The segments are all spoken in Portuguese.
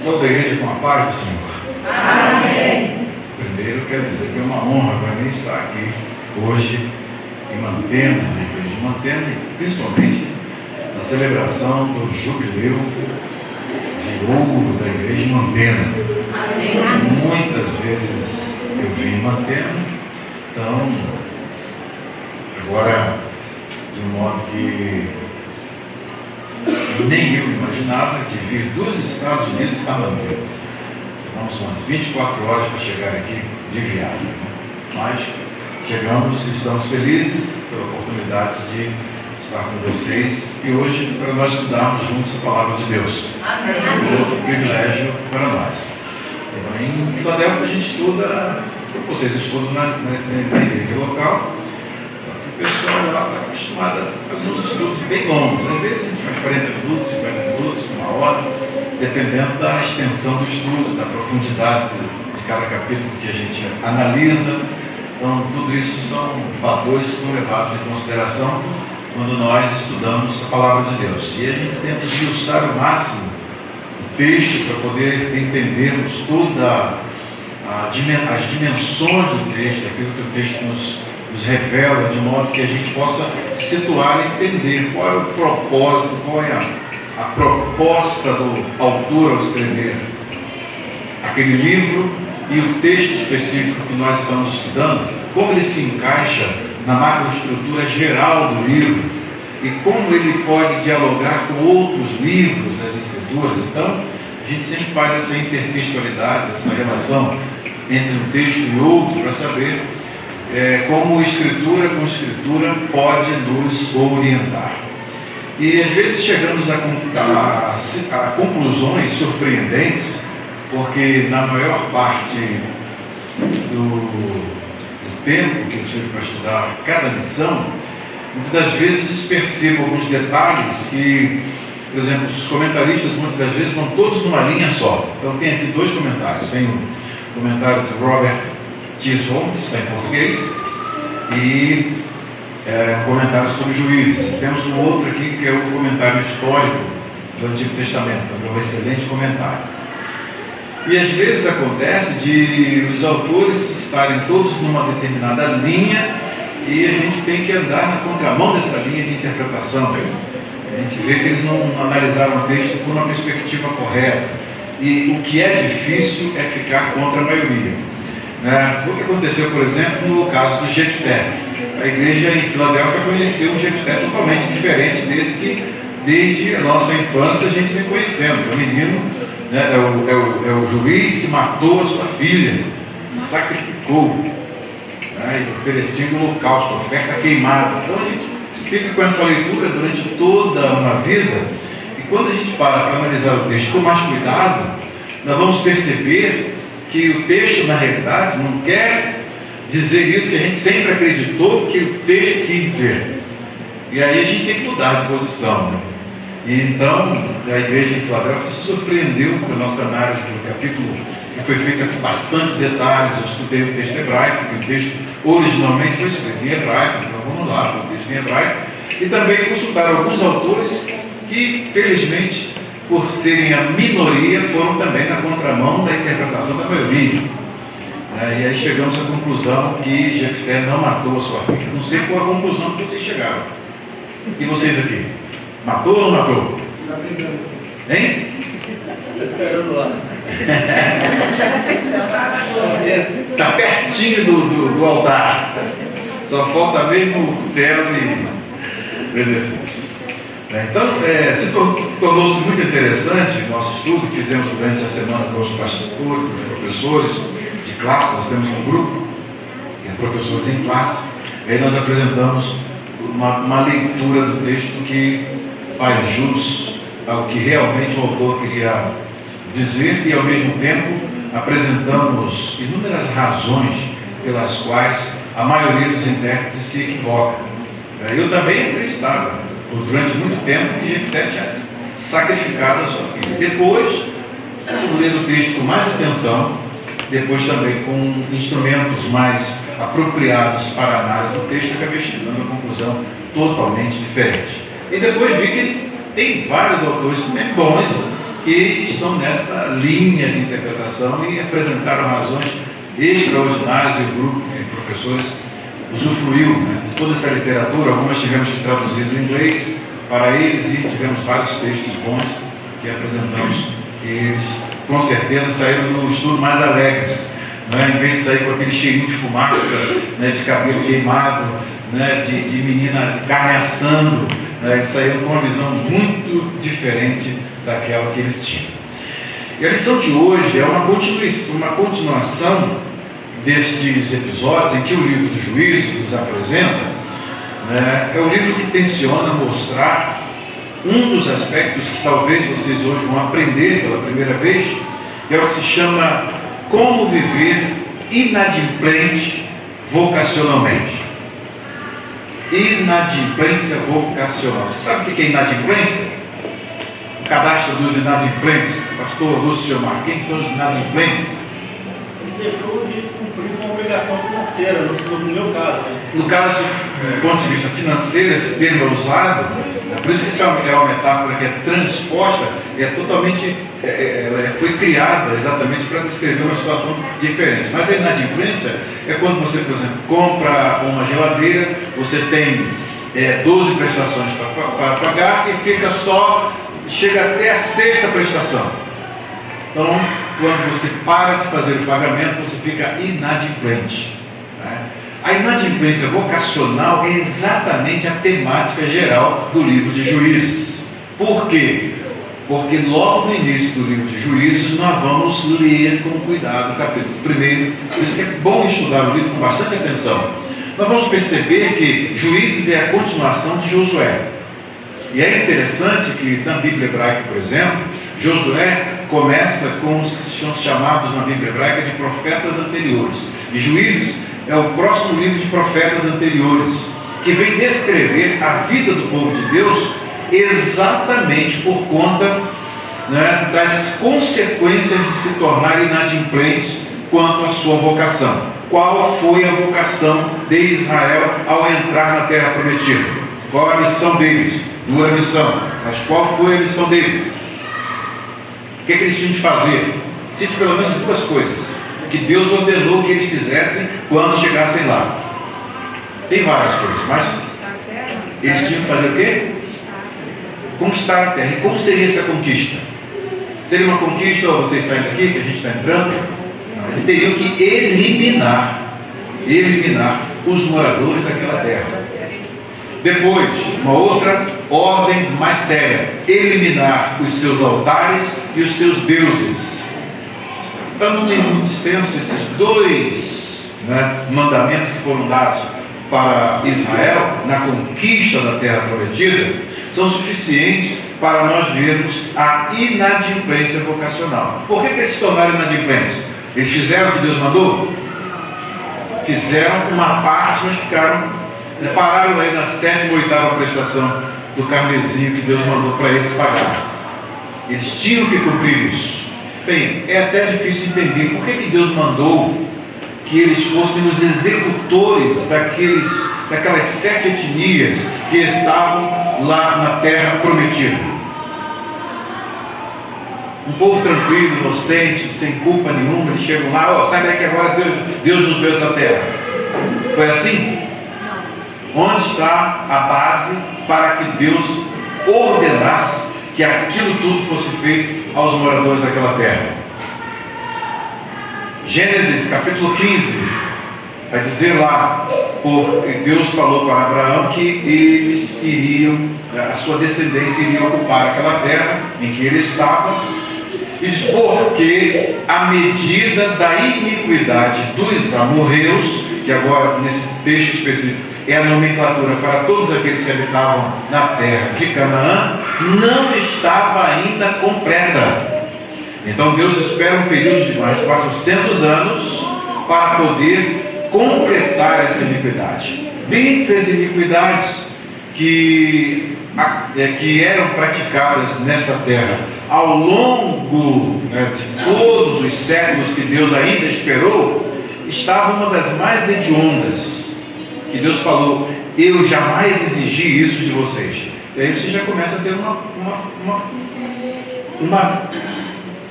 Saúde a igreja com a paz do Senhor. Amém. Primeiro, quero dizer que é uma honra para mim estar aqui hoje em Mantena, na igreja de Mantena, e principalmente na celebração do jubileu de ouro da igreja de Mantena. Amém. Muitas vezes eu vim em Mantena, então, agora, de um modo que nem eu imaginava, de vir dos Estados Unidos a Mantena. Vamos umas 24 horas para chegar aqui de viagem, mas chegamos e estamos felizes pela oportunidade de estar com vocês e hoje para nós estudarmos juntos a Palavra de Deus. Amém. Outro privilégio para nós. Então, em Filadélfia a gente estuda, vocês estudam na igreja local, o pessoal lá está acostumado a fazer uns estudos bem longos, às vezes a gente faz 40 minutos, 50 minutos, uma hora, dependendo da extensão do estudo, da profundidade de cada capítulo que a gente analisa. Então, tudo isso são valores que são levados em consideração quando nós estudamos a Palavra de Deus. E a gente tenta esmiuçar o máximo o texto para poder entendermos todas as dimensões do texto, aquilo que o texto nos revela, de modo que a gente possa se situar e entender qual é o propósito, qual é a proposta do autor ao escrever aquele livro e o texto específico que nós estamos estudando, como ele se encaixa na macroestrutura geral do livro e como ele pode dialogar com outros livros das Escrituras. Então, a gente sempre faz essa intertextualidade, essa relação entre um texto e outro para saber como escritura com escritura pode nos orientar. E às vezes chegamos a conclusões surpreendentes, porque na maior parte do tempo que eu tive para estudar cada lição, muitas das vezes percebo alguns detalhes que, por exemplo, os comentaristas muitas das vezes vão todos numa linha só. Então tem aqui dois comentários, tem um comentário do Robert Chisholm, que está em português, e um comentário sobre Juízes. Temos um outro aqui que é o comentário histórico do Antigo Testamento, é um excelente comentário. E às vezes acontece de os autores estarem todos numa determinada linha e a gente tem que andar na contramão dessa linha de interpretação. A gente vê que eles não analisaram o texto por uma perspectiva correta. E o que é difícil é ficar contra a maioria. O que aconteceu, por exemplo, no caso de Jefté. A igreja em Filadélfia conheceu um Jefté totalmente diferente desse que, desde a nossa infância, a gente vem conhecendo. O menino é o juiz que matou a sua filha, que sacrificou, e oferecendo o holocausto, oferta queimada. Então a gente fica com essa leitura durante toda uma vida, e quando a gente para analisar o texto com mais cuidado, nós vamos perceber que o texto, na realidade, não quer dizer isso que a gente sempre acreditou que o texto quis dizer. E aí a gente tem que mudar de posição. E então, a igreja em Filadélfia se surpreendeu com a nossa análise do capítulo, que foi feita com bastante detalhes. Eu estudei o texto hebraico, que o texto originalmente foi escrito em hebraico, então vamos lá, foi o texto em hebraico. E também consultaram alguns autores que, felizmente, por serem a minoria, foram também na contramão da interpretação da maioria. E aí chegamos à conclusão que Jefté não matou a sua filha. Não sei qual a conclusão que vocês chegaram. E vocês aqui? Matou ou não matou? Está brigando. Hein? Está esperando lá. Está pertinho do altar. Só falta mesmo o cutelo e o exercício. Então, se tornou-se muito interessante o nosso estudo que fizemos durante a semana com os pastores, com os professores de classe. Nós temos um grupo de professores em classe, e aí nós apresentamos uma leitura do texto que faz jus ao que realmente o autor queria dizer, e ao mesmo tempo apresentamos inúmeras razões pelas quais a maioria dos intérpretes se equivoca. Eu também acreditava durante muito tempo que Jefté tinha sacrificado a sua filha. Depois, eu lendo o texto com mais atenção, depois também com instrumentos mais apropriados para a análise do texto, acabei chegando a uma conclusão totalmente diferente. E depois vi que tem vários autores também bons que estão nesta linha de interpretação e apresentaram razões extraordinárias, e o grupo de professores usufruiu, né, de toda essa literatura. Algumas tivemos que traduzir do inglês para eles e tivemos vários textos bons que apresentamos, e eles com certeza saíram do estudo mais alegres, né, em vez de sair com aquele cheirinho de fumaça, né, de cabelo queimado, né, de menina de carne assando, né, eles saíram com uma visão muito diferente daquela que eles tinham. E a lição de hoje é uma continuação destes episódios em que o livro do Juízo nos apresenta, né, é um livro que tenciona mostrar um dos aspectos que talvez vocês hoje vão aprender pela primeira vez, que é o que se chama como viver inadimplente vocacionalmente. Inadimplência vocacional. Você sabe o que é inadimplência? O cadastro dos inadimplentes. Pastor Lúcio Mar, quem são os inadimplentes? Ele deixou de cumprir uma obrigação financeira, no meu caso. Né? No caso, do ponto de vista financeiro, esse termo é usado, por isso que isso é uma metáfora que é transposta, é totalmente, foi criada exatamente para descrever uma situação diferente. Mas a inadimplência é quando você, por exemplo, compra uma geladeira, você tem 12 prestações para pagar e chega até a 6ª prestação. Então, quando você para de fazer o pagamento, você fica inadimplente. Né? A inadimplência vocacional é exatamente a temática geral do livro de Juízes. Por quê? Porque logo no início do livro de Juízes nós vamos ler com cuidado o capítulo 1. Por isso que é bom estudar o livro com bastante atenção. Nós vamos perceber que Juízes é a continuação de Josué. E é interessante que na Bíblia hebraica, por exemplo, Josué começa com os que são chamados na Bíblia hebraica de profetas anteriores. E Juízes é o próximo livro de profetas anteriores, que vem descrever a vida do povo de Deus exatamente por conta, né, das consequências de se tornar inadimplentes quanto à sua vocação. Qual foi a vocação de Israel ao entrar na terra prometida? Qual a missão deles? Dura missão. Mas qual foi a missão deles? O que eles tinham de fazer? Cite pelo menos 2 coisas que Deus ordenou que eles fizessem quando chegassem lá. Tem várias coisas, mas eles tinham que fazer o quê? Conquistar a terra. E como seria essa conquista? Seria uma conquista, ou vocês saindo aqui, que a gente está entrando? Não, eles teriam que eliminar os moradores daquela terra. Depois, uma outra ordem mais séria: eliminar os seus altares e os seus deuses. Para não ir muito extenso, esses 2 mandamentos que foram dados para Israel na conquista da terra prometida são suficientes para nós vermos a inadimplência vocacional. Por que eles se tornaram inadimplentes? Eles fizeram o que Deus mandou? Fizeram uma parte, mas pararam aí na 7ª ou 8ª prestação do carnezinho que Deus mandou para eles pagar. Eles tinham que cumprir isso. Bem, é até difícil entender por que Deus mandou que eles fossem os executores daquelas 7 etnias que estavam lá na terra prometida. Um povo tranquilo, inocente, sem culpa nenhuma, eles chegam lá, sai daqui agora, Deus nos deu essa terra. Foi assim? Onde está a base para que Deus ordenasse que aquilo tudo fosse feito aos moradores daquela terra? Gênesis capítulo 15 vai dizer lá, Deus falou para Abraão que eles iriam, a sua descendência iria ocupar aquela terra em que ele estava, e diz: porque a medida da iniquidade dos amorreus, que agora nesse texto específico é a nomenclatura para todos aqueles que habitavam na terra de Canaã, não estava ainda completa. Então Deus espera um período de mais de 400 anos para poder completar essa iniquidade. Dentre as iniquidades que eram praticadas nesta terra ao longo de todos os séculos que Deus ainda esperou, estava uma das mais hediondas, que Deus falou: eu jamais exigi isso de vocês. E aí você já começa a ter uma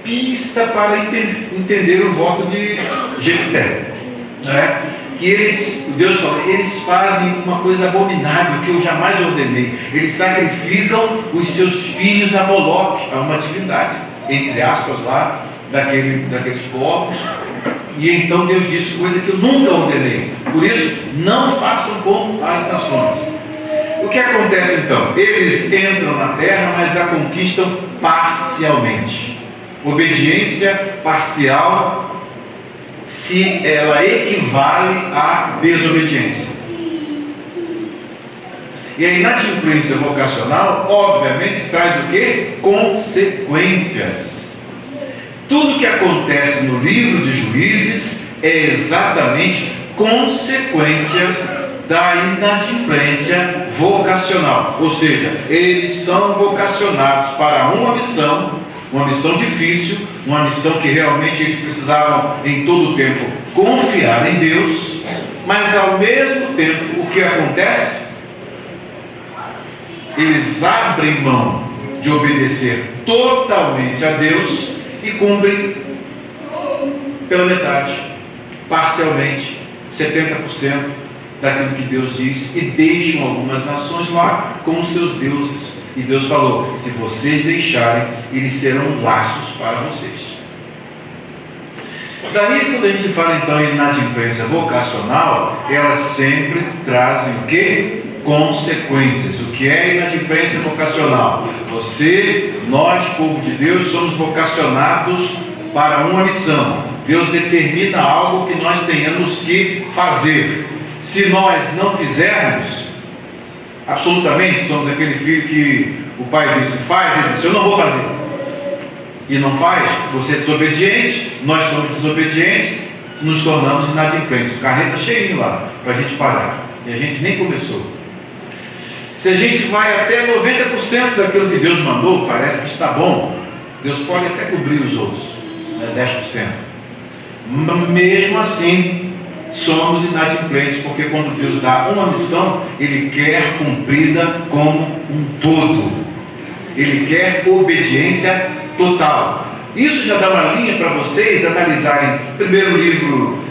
pista para entender o voto de Jefté, né? Que Deus falou, eles fazem uma coisa abominável que eu jamais ordenei. Eles sacrificam os seus filhos a Moloque, a uma divindade, entre aspas lá, daqueles povos. E então Deus disse, coisa que eu nunca ordenei. Por isso, não façam como as nações. O que acontece então? Eles entram na terra, mas a conquistam parcialmente. Obediência parcial, se ela equivale à desobediência. E a inadimplência vocacional, obviamente, traz o quê? Consequências. Tudo que acontece no livro de Juízes é exatamente consequências da inadimplência vocacional. Ou seja, eles são vocacionados para uma missão difícil, uma missão que realmente eles precisavam em todo o tempo confiar em Deus, mas ao mesmo tempo o que acontece? Eles abrem mão de obedecer totalmente a Deus e cumprem pela metade, parcialmente, 70% daquilo que Deus diz, e deixam algumas nações lá com os seus deuses. E Deus falou, se vocês deixarem, eles serão laços para vocês. Daí, quando a gente fala então em inadimplência vocacional, elas sempre trazem o quê? Consequências. O que é inadimplência vocacional? Nós, povo de Deus, somos vocacionados para uma missão. Deus determina algo que nós tenhamos que fazer. Se nós não fizermos, absolutamente, somos aquele filho que o pai disse, faz, ele disse, eu não vou fazer. E não faz, você é desobediente, nós somos desobedientes, nos tornamos inadimplentes. O carnê está cheinho lá, para a gente pagar. E a gente nem começou. Se a gente vai até 90% daquilo que Deus mandou, parece que está bom. Deus pode até cobrir os outros, né, 10%. Mesmo assim, somos inadimplentes, porque quando Deus dá uma missão, Ele quer cumprida como um todo. Ele quer obediência total. Isso já dá uma linha para vocês analisarem. Primeiro livro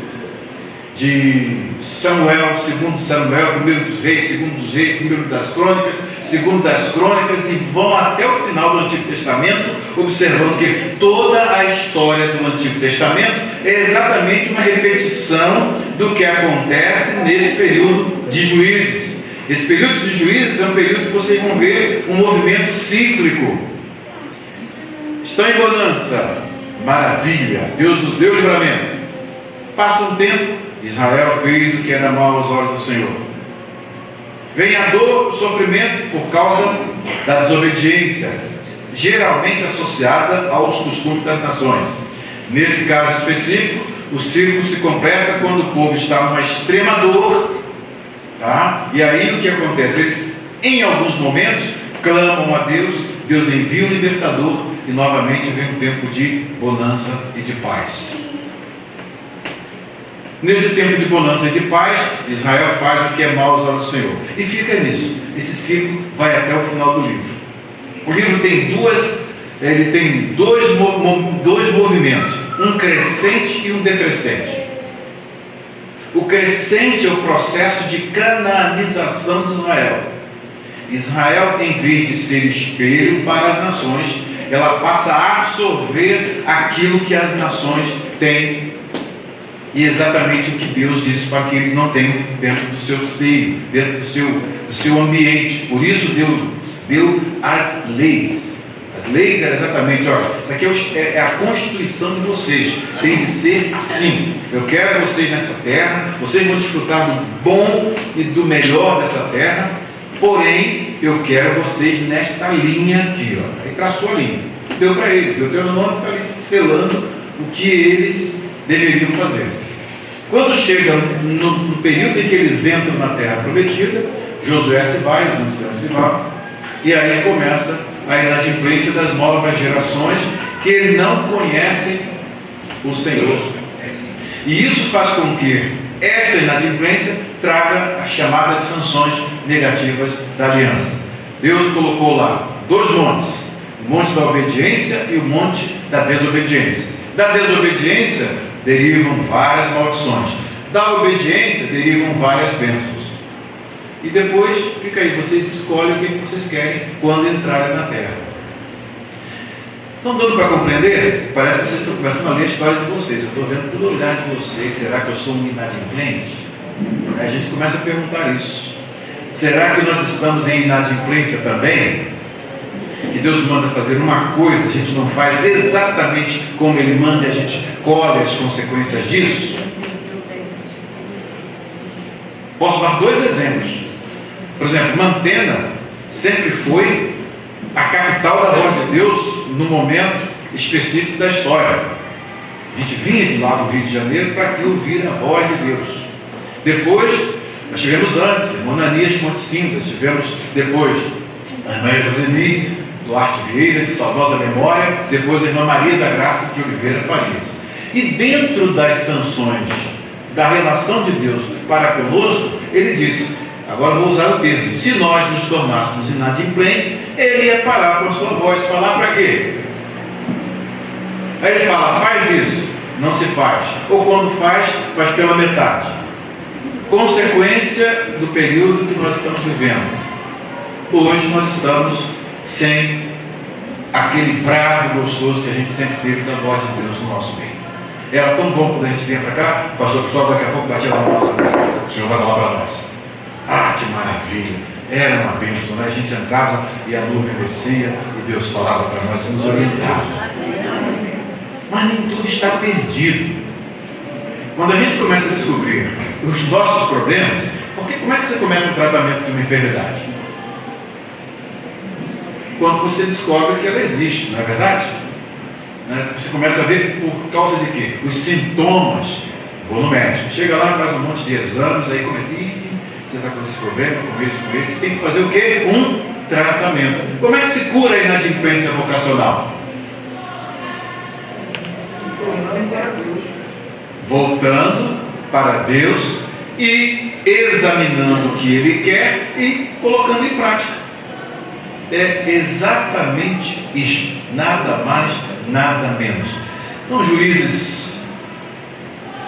de Samuel, segundo Samuel, primeiro dos reis, segundo dos reis, primeiro das crônicas, segundo das crônicas, e vão até o final do Antigo Testamento, observando que toda a história do Antigo Testamento é exatamente uma repetição do que acontece nesse período de Juízes. Esse período de Juízes é um período que vocês vão ver um movimento cíclico. Estão em bonança, maravilha, Deus nos deu livramento. Passa um tempo, Israel fez o que era mal aos olhos do Senhor. Vem a dor, o sofrimento por causa da desobediência, geralmente associada aos costumes das nações. Nesse caso específico, o ciclo se completa quando o povo está numa extrema dor, tá? E aí o que acontece? Eles, em alguns momentos, clamam a Deus, Deus envia o libertador e novamente vem um tempo de bonança e de paz. Nesse tempo de bonança e de paz, Israel faz o que é mal aos olhos do Senhor. E fica nisso. Esse ciclo vai até o final do livro. O livro tem dois movimentos, um crescente e um decrescente. O crescente é o processo de canaanização de Israel. Israel, em vez de ser espelho para as nações, ela passa a absorver aquilo que as nações têm. E exatamente o que Deus disse para que eles não tenham dentro do seu seio, dentro do seu ambiente. Por isso Deus deu as leis. As leis eram exatamente, olha, isso aqui é a constituição de vocês. Tem de ser assim. Eu quero vocês nessa terra, vocês vão desfrutar do bom e do melhor dessa terra, porém, eu quero vocês nesta linha aqui, ó. Aí traçou a linha. Deu para eles, deu teu nome para eles selando o que eles deveriam fazer. Quando chega no período em que eles entram na terra prometida, Josué se vai, os anciãos se vão, e aí começa a inadimplência das novas gerações que não conhecem o Senhor. E isso faz com que essa inadimplência traga as chamadas sanções negativas da aliança. Deus colocou lá 2 montes, O monte da obediência e o monte da desobediência. Da desobediência derivam várias maldições. Da obediência derivam várias bênçãos. E depois, fica aí, vocês escolhem o que vocês querem quando entrarem na terra. Estão dando para compreender? Parece que vocês estão começando a ler a história de vocês. Eu estou vendo pelo olhar de vocês. Será que eu sou um inadimplente? Aí a gente começa a perguntar isso. Será que nós estamos em inadimplência também? E Deus manda fazer uma coisa, a gente não faz exatamente como Ele manda e a gente colhe as consequências disso? Posso dar 2 exemplos. Por exemplo, Mantena sempre foi a capital da voz de Deus no momento específico da história. A gente vinha de lá do Rio de Janeiro para aqui ouvir a voz de Deus. Depois, nós tivemos antes, Monanias Fonte Simples, tivemos depois a irmã Roseli Duarte Vieira, de saudosa memória, depois a irmã Maria da Graça de Oliveira Farias. E dentro das sanções da relação de Deus para conosco, ele disse, agora vou usar o termo, se nós nos tornássemos inadimplentes, ele ia parar com a sua voz, falar para quê? Aí ele fala, faz isso, não se faz, ou quando faz pela metade. Consequência do período que nós estamos vivendo. Hoje nós estamos sem aquele brado gostoso que a gente sempre teve da voz de Deus no nosso meio. Era tão bom quando a gente vinha para cá, o pastor pessoal daqui a pouco batia lá na nossa porta, o Senhor vai falar para nós. Ah, que maravilha! Era uma bênção, né? A gente entrava e a nuvem descia e Deus falava para nós, nos orientava. Mas nem tudo está perdido. Quando a gente começa a descobrir os nossos problemas, porque como é que você começa um tratamento de uma enfermidade? Quando você descobre que ela existe, não é verdade? Você começa a ver por causa de quê? Os sintomas. Vou no médico, chega lá, faz um monte de exames, aí começa, você está com esse problema, com esse, tem que fazer o quê? Um tratamento. Como é que se cura a inadimplência vocacional? Voltando para Deus e examinando o que Ele quer e colocando em prática. É exatamente isto, nada mais, nada menos. Então, Juízes,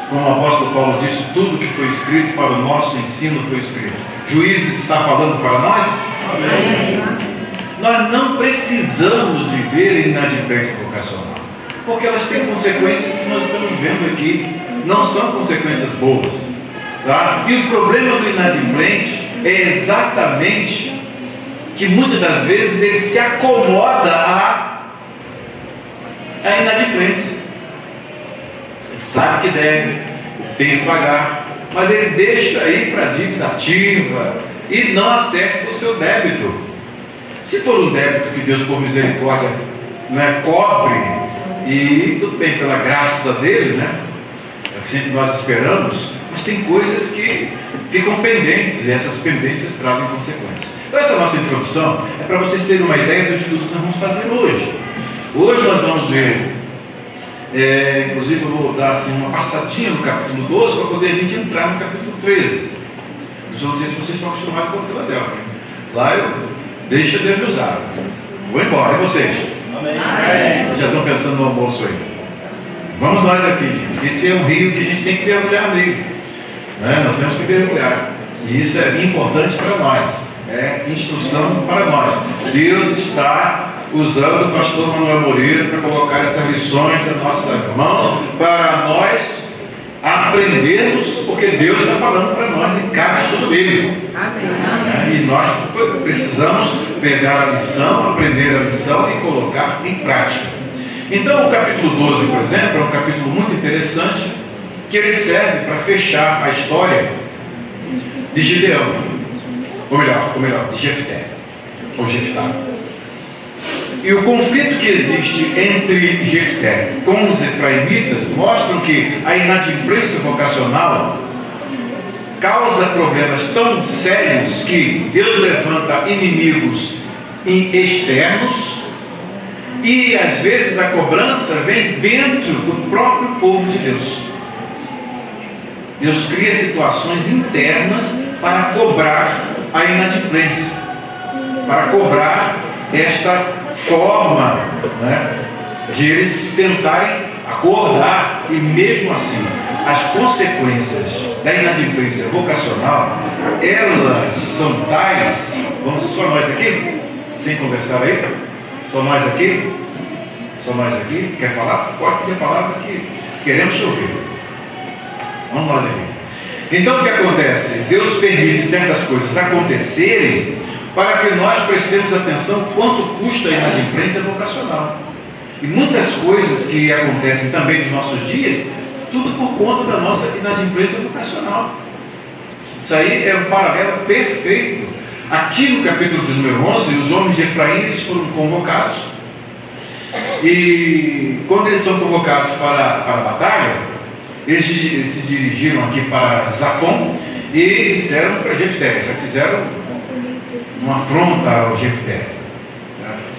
como o apóstolo Paulo disse, tudo que foi escrito para o nosso ensino foi escrito. Juízes está falando para nós? Amém. Nós não precisamos viver em inadimplência vocacional, porque elas têm consequências que nós estamos vendo aqui, não são consequências boas, tá? E o problema do inadimplente é exatamente que muitas das vezes ele se acomoda à inadimplência. Ele sabe que deve, tem que pagar, mas ele deixa aí para a dívida ativa e não acerta o seu débito. Se for um débito que Deus, por misericórdia, cobre, e tudo bem pela graça dele, é que sempre nós esperamos, mas tem coisas que ficam pendentes e essas pendências trazem consequências. Então essa nossa introdução é para vocês terem uma ideia do estudo que nós vamos fazer hoje. Hoje nós vamos ver, inclusive eu vou dar assim, uma passadinha no capítulo 12 para poder a gente entrar no capítulo 13. Eu não sei se vocês estão acostumados com Filadélfia. Lá eu deixo Deus me usar. Vou embora, e vocês? Amém. Já estão pensando no almoço aí? Vamos nós aqui, gente. Esse é um rio que a gente tem que mergulhar nele. Nós temos que mergulhar. E isso é importante para nós. É instrução para nós. Deus está usando o pastor Manuel Moreira para colocar essas lições nas nossas mãos para nós aprendermos, porque Deus está falando para nós em cada estudo bíblico. Amém. E nós precisamos pegar a lição, aprender a lição e colocar em prática. Então o capítulo 12, por exemplo, é um capítulo muito interessante, que ele serve para fechar a história de Gideão, ou melhor, de Jefté, ou Jeftá. E o conflito que existe entre Jefté com os efraimitas mostram que a inadimplência vocacional causa problemas tão sérios que Deus levanta inimigos externos e às vezes a cobrança vem dentro do próprio povo de Deus. Deus cria situações internas para cobrar a inadimplência, para cobrar esta forma, né, de eles tentarem acordar, e mesmo assim, as consequências da inadimplência vocacional, elas são tais. Vamos só nós aqui, sem conversar aí, só nós aqui, quer falar? Pode pedir a palavra que queremos te ouvir. Vamos nós aqui. Então o que acontece? Deus permite certas coisas acontecerem para que nós prestemos atenção quanto custa a inadimplência vocacional. E muitas coisas que acontecem também nos nossos dias, tudo por conta da nossa inadimplência vocacional. Isso aí é um paralelo perfeito. Aqui no capítulo de número 11, os homens de Efraim, eles foram convocados. E quando eles são convocados para a batalha, eles se dirigiram aqui para Zafon e disseram para Jefté, já fizeram uma afronta ao Jefté.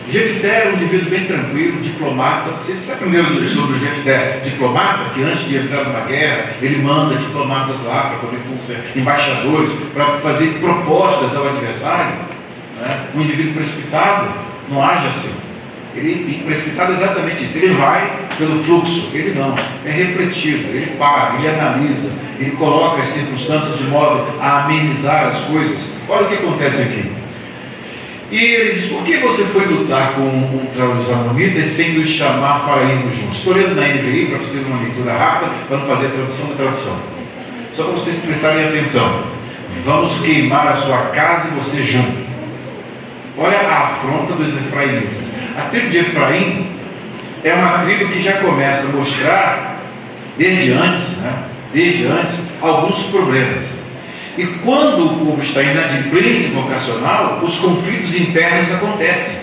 Jefté era um indivíduo bem tranquilo, diplomata. Vocês aprenderam sobre o Jefté, diplomata, que antes de entrar numa guerra, ele manda diplomatas lá para poder ser embaixadores, para fazer propostas ao adversário. Né? Um indivíduo precipitado não age assim. Ele precipitado é exatamente isso. Ele vai pelo fluxo, ele não. É refletido, ele para, ele analisa, ele coloca as circunstâncias de modo a amenizar as coisas. Olha o que acontece aqui. E ele diz: por que você foi lutar contra os amonitas sem nos chamar para irmos juntos? Estou lendo na NVI para fazer uma leitura rápida, para não fazer a tradução da tradução. Só para vocês prestarem atenção. Vamos queimar a sua casa e você junto. Olha a afronta dos efraimitas. A tribo de Efraim é uma tribo que já começa a mostrar, desde antes, alguns problemas. E quando o povo está em inadimplência vocacional, os conflitos internos acontecem.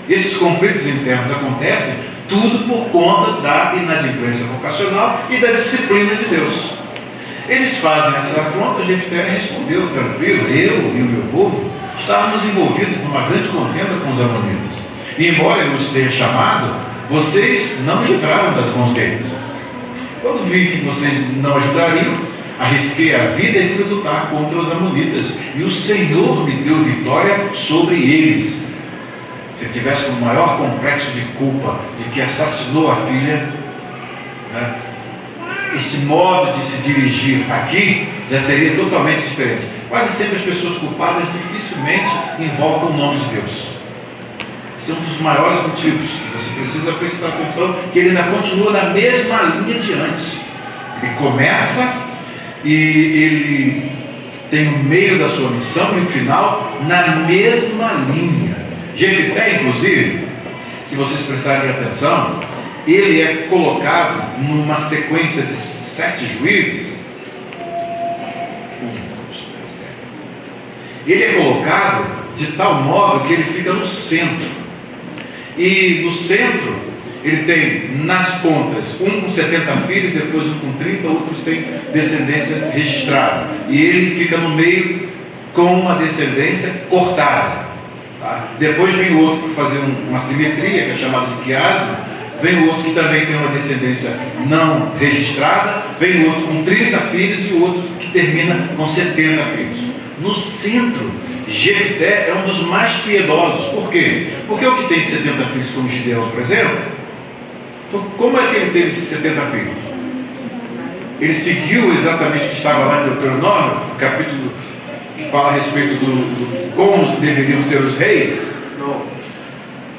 Esses conflitos internos acontecem tudo por conta da inadimplência vocacional e da disciplina de Deus. Eles fazem essa afronta. Jefté respondeu tranquilo: eu e o meu povo estávamos envolvidos numa grande contenda com os amonitas. E embora eu os tenha chamado, vocês não me livraram das mãos deles. Quando vi que vocês não ajudariam, arrisquei a vida e fui lutar contra os amonitas, e o Senhor me deu vitória sobre eles. Se tivesse o maior complexo de culpa de que assassinou a filha, né, esse modo de se dirigir aqui já seria totalmente diferente. Quase sempre as pessoas culpadas dificilmente invocam o nome de Deus. Esse é um dos maiores motivos que você precisa prestar atenção, que ele ainda continua na mesma linha de antes. Ele começa e ele tem o meio da sua missão e o final na mesma linha. Jefté, inclusive, se vocês prestarem atenção, ele é colocado numa sequência de 7 juízes. Ele é colocado de tal modo que ele fica no centro. E no centro, ele tem nas pontas um com 70 filhos, depois um com 30, outros têm descendência registrada. E ele fica no meio com uma descendência cortada. Tá? Depois vem o outro para fazer uma simetria, que é chamada de quiasmo. Vem o outro que também tem uma descendência não registrada. Vem o outro com 30 filhos e o outro que termina com 70 filhos. No centro, Jefté é um dos mais piedosos. Por quê? Porque o que tem 70 filhos, como Gideão, por exemplo, como é que ele teve esses 70 filhos? Ele seguiu exatamente o que estava lá em Deuteronômio, capítulo que fala a respeito do como deveriam ser os reis? Não.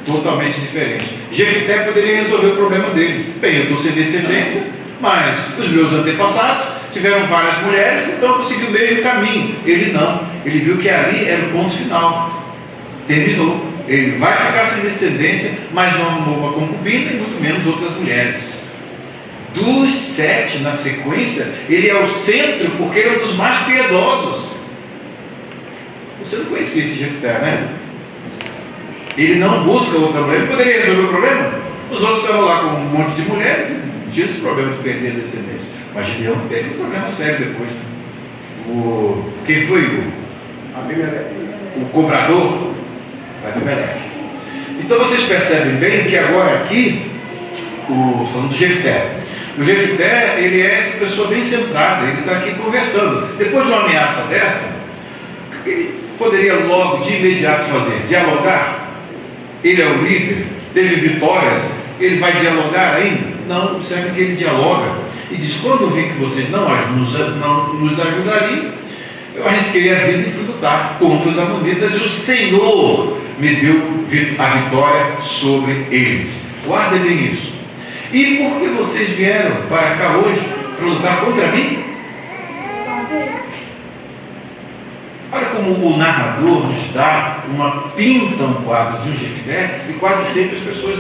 Totalmente diferente. Jefté poderia resolver o problema dele. Bem, eu estou sem descendência, mas os meus antepassados tiveram várias mulheres, então eu segui o meio caminho. Ele não. Ele viu que ali era o ponto final. Terminou. Ele vai ficar sem descendência, mas não arrumou uma concubina e muito menos outras mulheres. Dos 7 na sequência, ele é o centro porque ele é um dos mais piedosos. Você não conhecia esse Jefté, né? Ele não busca outra mulher. Ele poderia resolver o problema. Os outros estavam lá com um monte de mulheres e tinha esse problema de perder a descendência. Mas Gideão teve um problema sério depois. Quem foi o cobrador? Abimeleque. Então vocês percebem bem que agora aqui, falando do Jefté, o Jefté, ele é essa pessoa bem centrada, ele está aqui conversando. Depois de uma ameaça dessa, o que ele poderia logo, de imediato fazer? Dialogar? ele é o líder, teve vitórias, ele vai dialogar ainda? Não, observe que ele dialoga e diz: quando vi que vocês não nos ajudariam, eu arrisquei a vida e fui lutar contra os amonitas, e o Senhor me deu a vitória sobre eles. Guardem bem isso. E por que vocês vieram para cá hoje para lutar contra mim? Olha como o narrador nos dá pinta um quadro de um Jefté e quase sempre as pessoas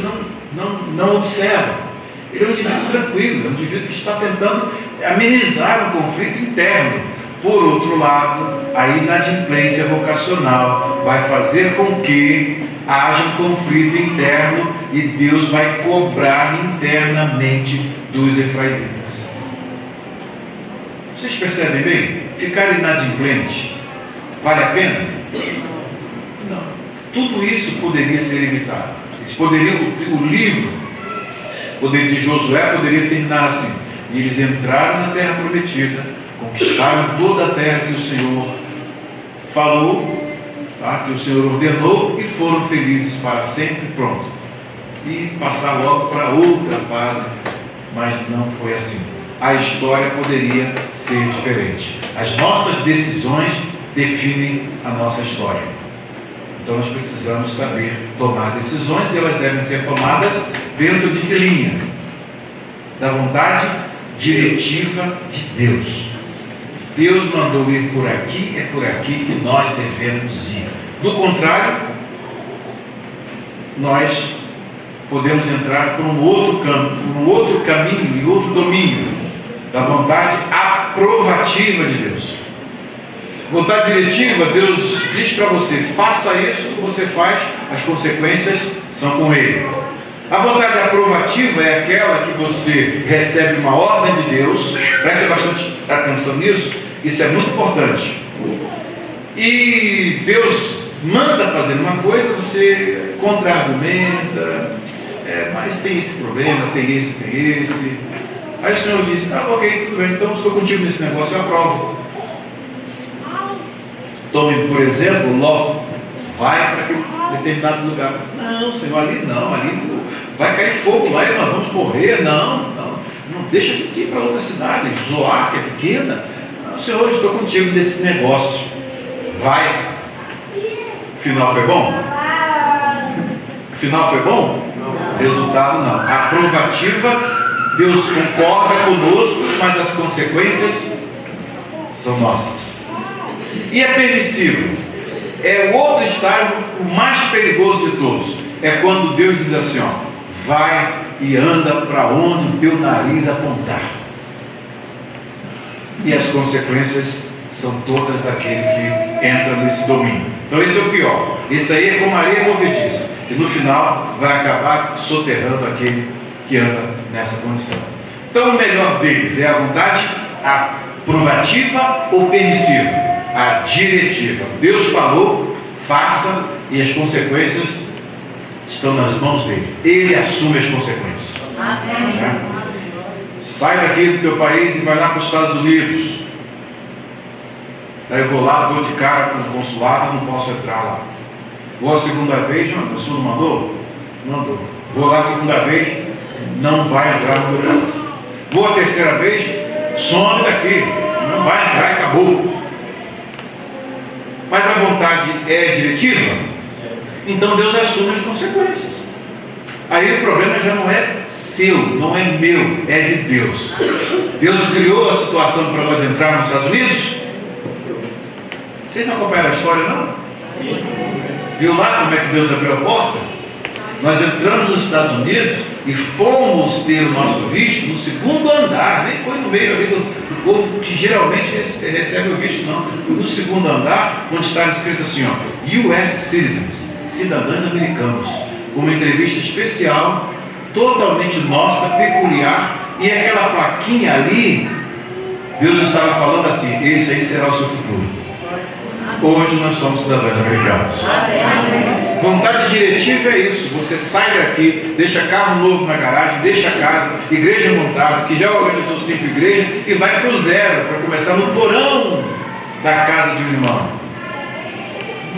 não observam. Ele é um indivíduo tranquilo, é um indivíduo que está tentando amenizar um conflito interno. Por outro lado, a inadimplência vocacional vai fazer com que haja um conflito interno e Deus vai cobrar internamente dos efraimitas. Vocês percebem bem? Ficar inadimplente vale a pena? Não. Tudo isso poderia ser evitado. O livro de Josué poderia terminar assim: e eles entraram na terra prometida, conquistaram toda a terra que o Senhor falou, tá? Que o Senhor ordenou, e foram felizes para sempre. Pronto. E passar logo para outra fase. Mas não foi assim. A história poderia ser diferente. As nossas decisões definem a nossa história. Então nós precisamos saber tomar decisões, e elas devem ser tomadas dentro de que linha? Da vontade diretiva de Deus. Deus mandou ir por aqui, é por aqui que nós devemos ir. Do contrário, nós podemos entrar por um outro caminho e outro domínio da vontade aprovativa de Deus. Vontade diretiva, Deus diz para você: faça isso, você faz, as consequências são com Ele. A vontade aprovativa é aquela que você recebe uma ordem de Deus, preste bastante atenção nisso, isso é muito importante. E Deus manda fazer uma coisa, você contra-argumenta, mas tem esse problema, tem esse. Aí o Senhor diz: ok, tudo bem, então estou contigo nesse negócio, eu aprovo. Tome, por exemplo, Ló, vai para aquele determinado lugar. Não, Senhor, ali não, ali vai cair fogo lá e nós vamos morrer. Não deixa a gente ir para outra cidade, Zoar, que é pequena. Não, Senhor, eu estou contigo nesse negócio. Vai. O final foi bom? O final foi bom? Não. Resultado não. A aprovativa, Deus concorda conosco, mas as consequências são nossas. E é permissível. É o outro estágio, o mais perigoso de todos. É quando Deus diz assim: vai e anda para onde o teu nariz apontar. E as consequências são todas daquele que entra nesse domínio. Então esse é o pior. Esse aí é como areia movediça, e no final vai acabar soterrando aquele que anda nessa condição. Então o melhor deles é a vontade aprovativa ou permissiva? A diretiva. Deus falou, faça, e as consequências estão nas mãos dele. Ele assume as consequências. Amém. Sai daqui do teu país e vai lá para os Estados Unidos. Daí eu vou lá, dou de cara com o consulado, não posso entrar lá. Vou a segunda vez, o senhor não mandou? Mandou. Vou lá a segunda vez, não vai entrar no meu país. Vou a terceira vez, some daqui, não vai entrar e acabou. Mas a vontade é diretiva, então Deus assume as consequências. Aí o problema já não é seu, não é meu, é de Deus. Deus criou a situação para nós entrarmos nos Estados Unidos. Vocês não acompanharam a história, não? Sim. Viu lá como é que Deus abriu a porta? Nós entramos nos Estados Unidos e fomos ter o nosso visto no segundo andar, nem foi no meio ali do povo que geralmente recebe o visto, não. Foi no segundo andar, onde estava escrito assim, US Citizens, cidadãos americanos, com uma entrevista especial, totalmente nossa, peculiar, e aquela plaquinha ali, Deus estava falando assim: esse aí será o seu futuro. Hoje nós somos cidadãos americanos. Amém. Vontade diretiva é isso. Você sai daqui, deixa carro novo na garagem, deixa casa, igreja montada, que já organizou 5 igrejas, e vai para o zero, para começar no porão da casa de um irmão.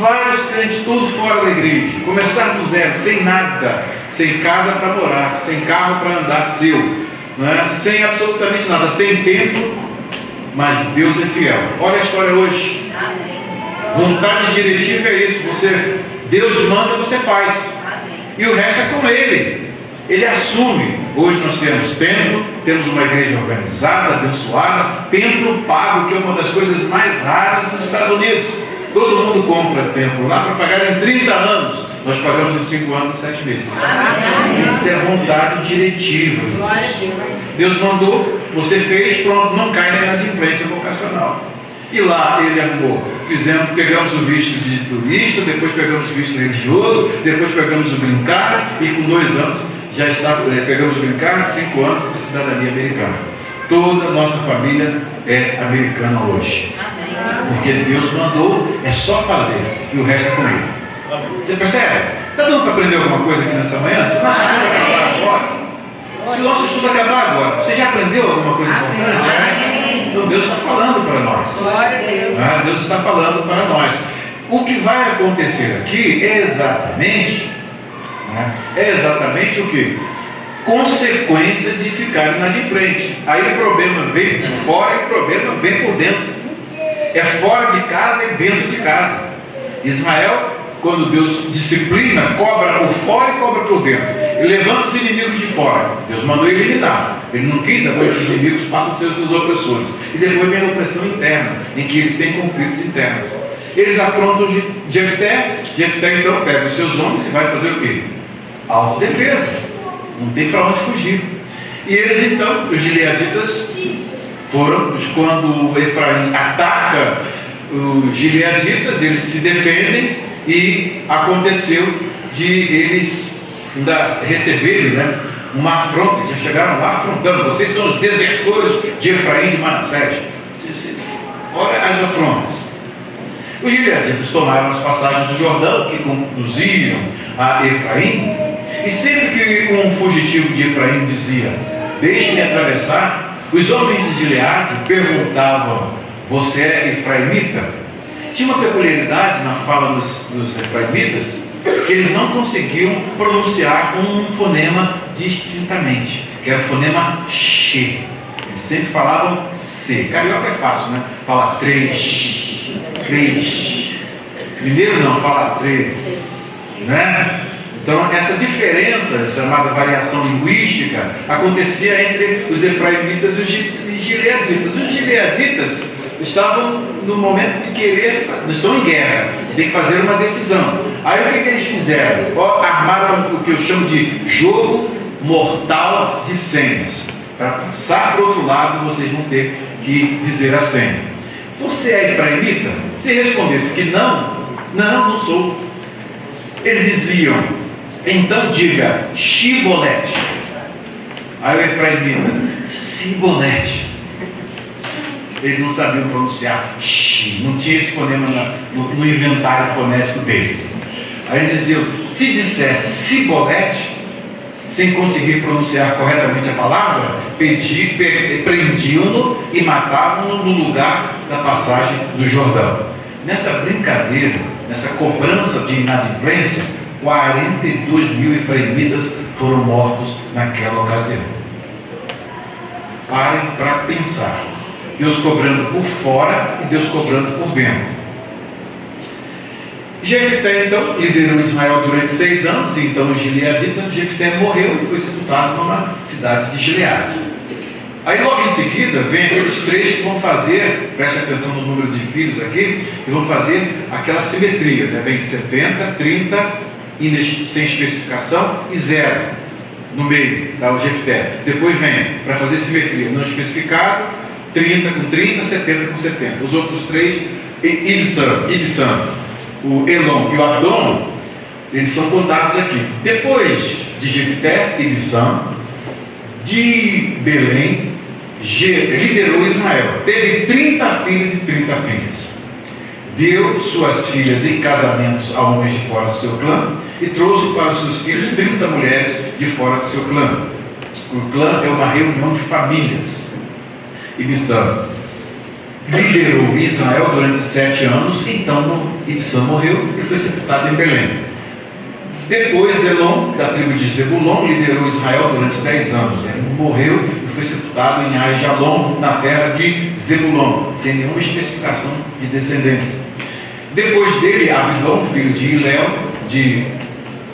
Vários crentes, todos fora da igreja, começaram do zero, sem nada, sem casa para morar, sem carro para andar seu, não é? Sem absolutamente nada, sem tempo, mas Deus é fiel. Olha a história hoje. Vontade diretiva é isso, Deus manda, você faz, e o resto é com Ele. Ele assume. Hoje nós temos templo, temos uma igreja organizada, abençoada, templo pago, que é uma das coisas mais raras nos Estados Unidos. Todo mundo compra templo lá para pagar em 30 anos. Nós pagamos em 5 anos e 7 meses. Isso é vontade diretiva. Deus mandou, você fez, pronto, não cai na inadimplência vocacional. E lá ele arrumou. Pegamos o visto de turista, depois pegamos o visto religioso, depois pegamos o green card, e com 2 anos já pegamos o green card, 5 anos de cidadania americana. Toda a nossa família é americana hoje. Porque Deus mandou, é só fazer, e o resto é com Ele. Você percebe? Está dando para aprender alguma coisa aqui nessa manhã? Se o nosso estudo acabar agora, você já aprendeu alguma coisa importante? Então Deus está falando para nós. Deus está falando para nós. O que vai acontecer aqui é exatamente o que? Consequência de ficar inadimplente. Aí o problema vem por fora e o problema vem por dentro. É fora de casa e dentro de casa. Ismael, quando Deus disciplina, cobra por fora e cobra por dentro. E levanta os inimigos de fora. Deus mandou ele eliminar. Ele não quis, agora esses inimigos passam a ser os seus opressores. E depois vem a opressão interna, em que eles têm conflitos internos. Eles afrontam Jefté. Jefté então pega os seus homens e vai fazer o quê? Autodefesa. Não tem para onde fugir. E eles então, os gileaditas, foram, quando Efraim ataca os gileaditas, eles se defendem, e aconteceu de eles ainda receberem, uma afronta. Já chegaram lá afrontando: vocês são os desertores de Efraim e de Manassés. Olha as afrontas. Os gileaditas tomaram as passagens do Jordão, que conduziam a Efraim, e sempre que um fugitivo de Efraim dizia: deixe-me atravessar, os homens de Gileade perguntavam: você é efraimita? Tinha uma peculiaridade na fala dos efraimitas, que eles não conseguiam pronunciar um fonema distintamente, que era o fonema X. Eles sempre falavam C. Carioca é fácil, Fala 3. Mineiro não, fala 3. Então essa diferença, chamada variação linguística, acontecia entre os efraimitas e os gileaditas. Os gileaditas estavam no momento de querer, estão em guerra, tem que fazer uma decisão. Aí o que eles fizeram? Armaram o que eu chamo de jogo mortal de senhas. Para passar para o outro lado, vocês vão ter que dizer a senha. Você é efraimita? Se respondesse que não sou. Eles diziam: então diga Shibolete. Aí o efraimita: Sibolete. Eles não sabiam pronunciar Shi, não tinha esse fonema no inventário fonético deles. Aí eles diziam: se dissesse Sibolete, sem conseguir pronunciar corretamente a palavra, prendiam-no e matavam-no no lugar da passagem do Jordão. Nessa brincadeira, nessa cobrança de inadimplência, 42 mil efraimitas foram mortos naquela ocasião. Parem para pensar. Deus cobrando por fora e Deus cobrando por dentro. Jefté então liderou Israel durante 6 anos, e então os gileaditas. Jefté morreu e foi sepultado numa cidade de Gileade. Aí logo em seguida vem aqueles 3 que vão fazer, preste atenção no número de filhos aqui, que vão fazer aquela simetria, Vem 70, 30, sem especificação, e 0 no meio, o Jefté. Depois vem, para fazer simetria, não especificado, 30 com 30, 70 com 70. Os outros 3, Ibsam, o Elon e o Abdon, eles são contados aqui. Depois de Jefté, Ibsam, de Belém, liderou Ismael. Teve 30 filhos e 30 filhas. Deu suas filhas em casamentos a homens de fora do seu clã, e trouxe para os seus filhos 30 mulheres de fora do seu clã. O clã é uma reunião de famílias. Ibsam liderou Israel durante 7 anos. Então Ibsam morreu e foi sepultado em Belém. Depois Zelom, da tribo de Zebulon, liderou Israel durante 10 anos. Ele morreu e foi sepultado em Aijalon, na terra de Zebulon, sem nenhuma especificação de descendência. Depois dele, Abdom, filho de Hilel, de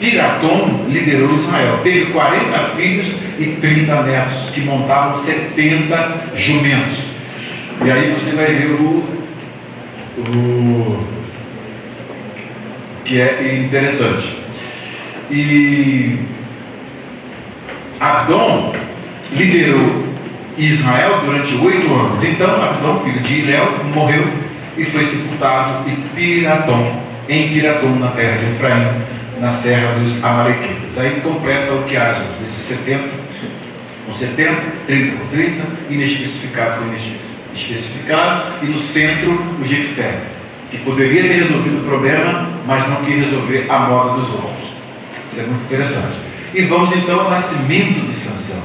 Piratom, liderou Israel. Teve 40 filhos e 30 netos, que montavam 70 jumentos. E aí você vai ver o que é interessante. E Abdom liderou Israel durante 8 anos. Então Abdom, filho de Hilel, morreu e foi sepultado em Piratom, na terra de Efraim, na serra dos Amalequitas. Aí completa o que haja desses 70 com 70, 30 com 30, inespecificado com especificado, e no centro o Jefté, que poderia ter resolvido o problema, mas não quis resolver a moda dos outros. Isso é muito interessante. E vamos então ao nascimento de Sansão.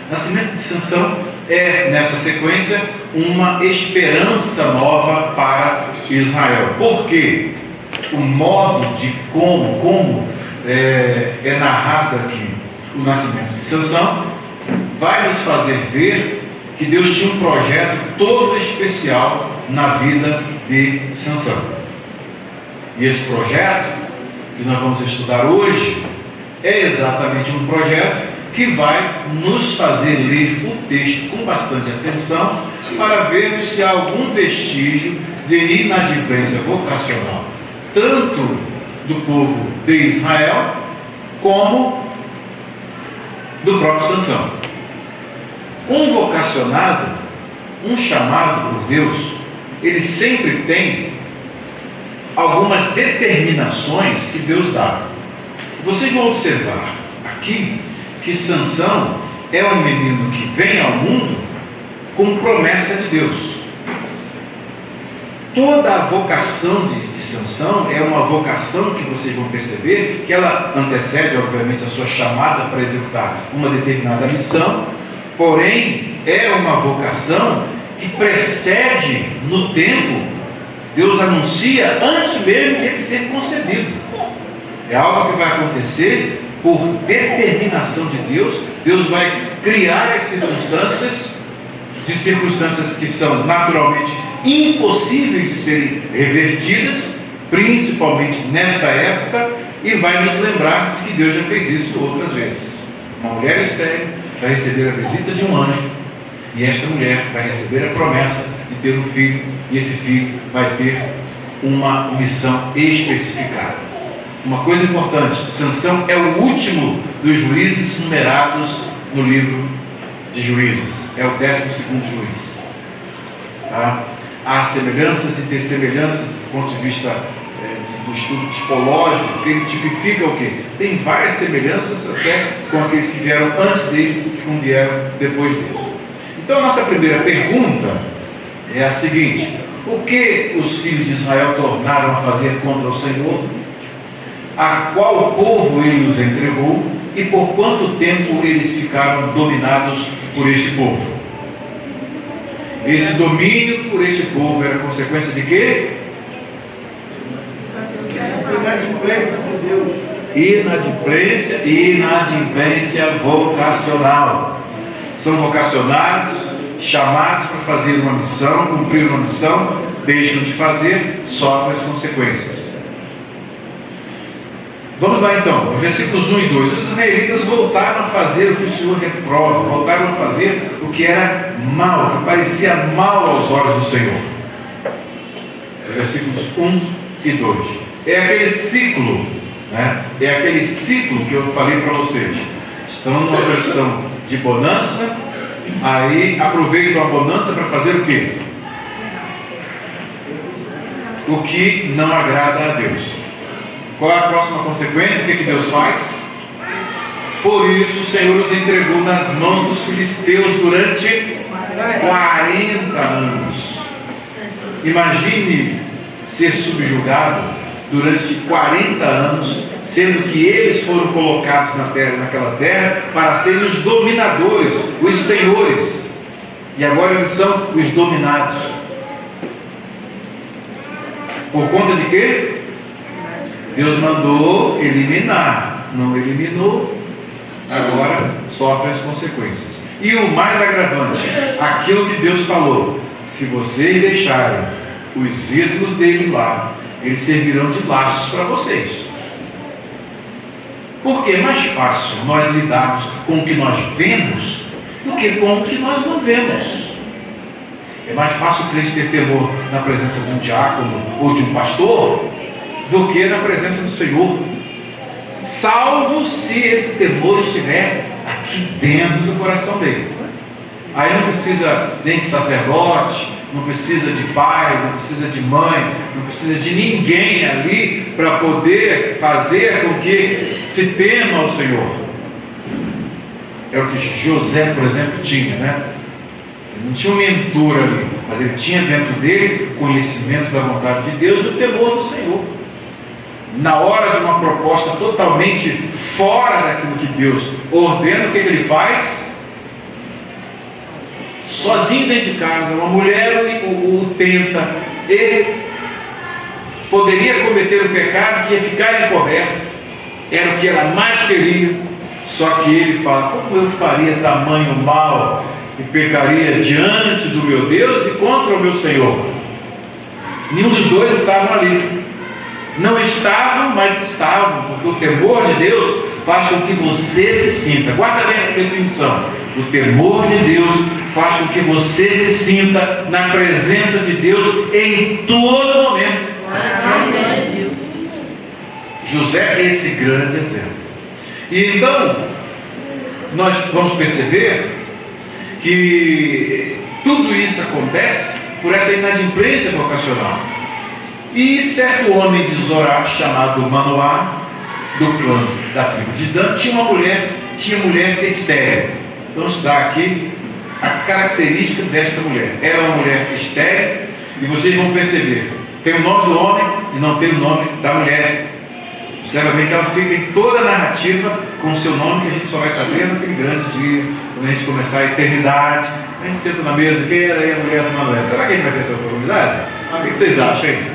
O nascimento de Sansão é, nessa sequência, uma esperança nova para Israel. Por quê? O modo de como é narrado aqui o nascimento de Sansão vai nos fazer ver que Deus tinha um projeto todo especial na vida de Sansão. E esse projeto que nós vamos estudar hoje é exatamente um projeto que vai nos fazer ler o texto com bastante atenção para vermos se há algum vestígio de inadimplência vocacional, tanto do povo de Israel como do próprio Sansão. Um vocacionado, um chamado por Deus, ele sempre tem algumas determinações que Deus dá. Vocês vão observar aqui que Sansão é um menino que vem ao mundo com promessa de Deus. Toda a vocação de Sansão é uma vocação que vocês vão perceber que ela antecede, obviamente, a sua chamada para executar uma determinada missão, porém é uma vocação que precede no tempo. Deus anuncia antes mesmo de ele ser concebido. É algo que vai acontecer por determinação de Deus. Deus vai criar as circunstâncias que são naturalmente impossíveis de serem revertidas, principalmente nesta época, e vai nos lembrar de que Deus já fez isso outras vezes. Uma mulher estéril vai receber a visita de um anjo, e esta mulher vai receber a promessa de ter um filho, e esse filho vai ter uma missão especificada. Uma coisa importante: Sansão é o último dos juízes numerados no livro de Juízes, é o 12º juiz. Tá? Há semelhanças e dessemelhanças do ponto de vista do estudo tipológico, porque ele tipifica o quê? Tem várias semelhanças até com aqueles que vieram antes dele e com que vieram depois dele. Então a nossa primeira pergunta é a seguinte: o que os filhos de Israel tornaram a fazer contra o Senhor? A qual povo ele os entregou? E por quanto tempo eles ficaram dominados por este povo? Esse domínio por este povo era consequência de quê? Inadimplência de Deus. Inadimplência vocacional. São vocacionados, chamados para fazer uma missão, cumprir uma missão, deixam de fazer, sofrem as consequências. Vamos lá então, os versículos 1 e 2. Os israelitas voltaram a fazer o que o Senhor reprova, voltaram a fazer o que era mal, o que parecia mal aos olhos do Senhor. Versículos 1 e 2. É aquele ciclo, né? É aquele ciclo que eu falei para vocês. Estão numa versão de bonança, aí aproveitam a bonança para fazer o quê? O que não agrada a Deus. Qual é a próxima consequência? O que Deus faz? Por isso o Senhor os entregou nas mãos dos filisteus durante 40 anos. Imagine ser subjugado durante 40 anos, sendo que eles foram colocados naquela terra para serem os dominadores, os senhores, e agora eles são os dominados. Por conta de quê? Deus mandou eliminar, não eliminou, agora sofre as consequências. E o mais agravante, aquilo que Deus falou: se vocês deixarem os ídolos deles lá, eles servirão de laços para vocês. Porque é mais fácil nós lidarmos com o que nós vemos do que com o que nós não vemos. É mais fácil o crente ter temor na presença de um diácono ou de um pastor do que na presença do Senhor, salvo se esse temor estiver aqui dentro do coração dele. Aí não precisa nem de sacerdote, não precisa de pai, não precisa de mãe, não precisa de ninguém ali para poder fazer com que se tema ao Senhor. É o que José, por exemplo, tinha, né? Ele não tinha um mentor ali, mas ele tinha dentro dele conhecimento da vontade de Deus e do temor do Senhor. Na hora de uma proposta totalmente fora daquilo que Deus ordena, o que ele faz? Sozinho dentro de casa, uma mulher o tenta, ele poderia cometer o pecado que ia ficar encoberto, era o que ela mais queria, só que ele fala: como eu faria tamanho mal e pecaria diante do meu Deus e contra o meu Senhor? Nenhum dos dois estavam ali. Não estavam, mas estavam, porque o temor de Deus faz com que você se sinta. Guarda bem essa definição. O temor de Deus faz com que você se sinta na presença de Deus em todo momento. José é esse grande exemplo. E então nós vamos perceber que tudo isso acontece por essa inadimplência vocacional. E certo homem de Zorá, chamado Manoá, do clã da tribo de Dan, tinha mulher estéril. Então está aqui a característica desta mulher. Era uma mulher estéril, e vocês vão perceber, tem o nome do homem e não tem o nome da mulher. Observa bem que ela fica em toda a narrativa com o seu nome, que a gente só vai saber naquele grande dia, quando a gente começar a eternidade. A gente senta na mesa: quem era aí a mulher do Manoé? Será que a gente vai ter essa oportunidade? O que vocês acham, hein?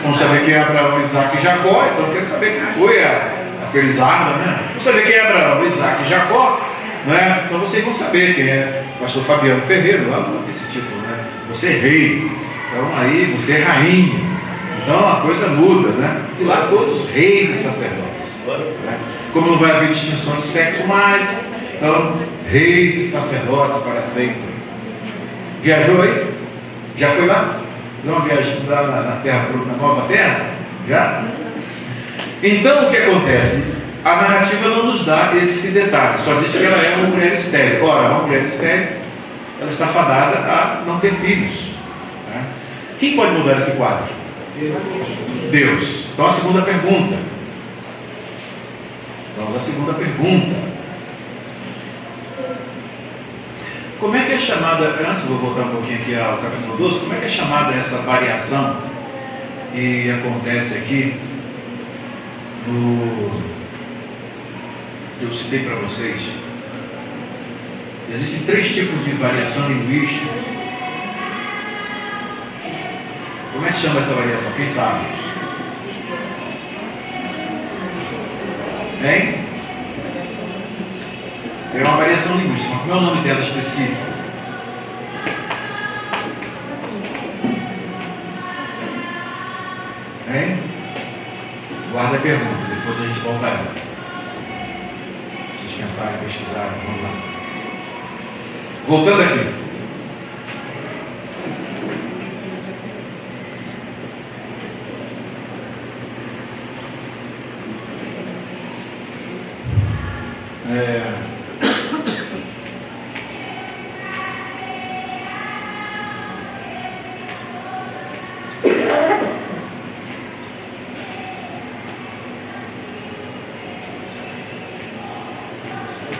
Vamos saber quem é Abraão, Isaac e Jacó. Então eu quero saber quem foi a Felizarda, né? Vamos saber quem é Abraão, Isaac e Jacó, né? Então vocês vão saber quem é o pastor Fabiano Ferreira, lá não tem esse título, né? Você é rei, então aí você é rainha. Então a coisa muda, né? E lá todos reis e sacerdotes, né? Como não vai haver distinção de sexo mais, então reis e sacerdotes para sempre. Viajou aí? Já foi lá? Deu uma viagem lá na terra, na nova terra? Já? Então o que acontece? A narrativa não nos dá esse detalhe, só diz que ela é uma mulher estéril. Ora, uma mulher estéril, ela está fadada a não ter filhos, né? Quem pode mudar esse quadro? Deus. Então a segunda pergunta. Vamos à segunda pergunta. Como é que é chamada, antes vou voltar um pouquinho aqui ao capítulo 12, como é que é chamada essa variação que acontece aqui no que eu citei para vocês? Existem 3 tipos de variação linguística. Como é que chama essa variação? Quem sabe? Hein? É uma variação linguística. Como é o nome dela específico? Hein? Guarda a pergunta, depois a gente volta a ela. Vocês pensarem, pesquisarem, vamos lá. Voltando aqui.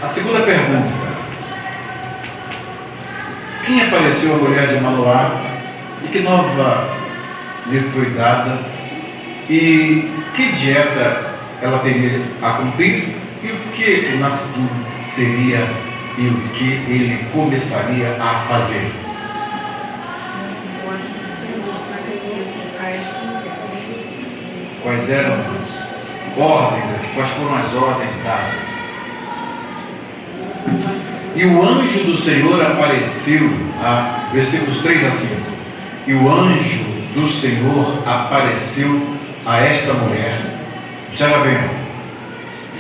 A segunda pergunta: quem apareceu a mulher de Manoá e que nova lhe foi dada e que dieta ela teria a cumprir e o que o nascituro seria e o que ele começaria a fazer? O anjo do Senhor apareceu a esta mulher quais eram as ordens aqui, quais foram as ordens dadas. E o anjo do Senhor apareceu, versículos 3 a 5. E o anjo do Senhor apareceu a esta mulher. Observa bem,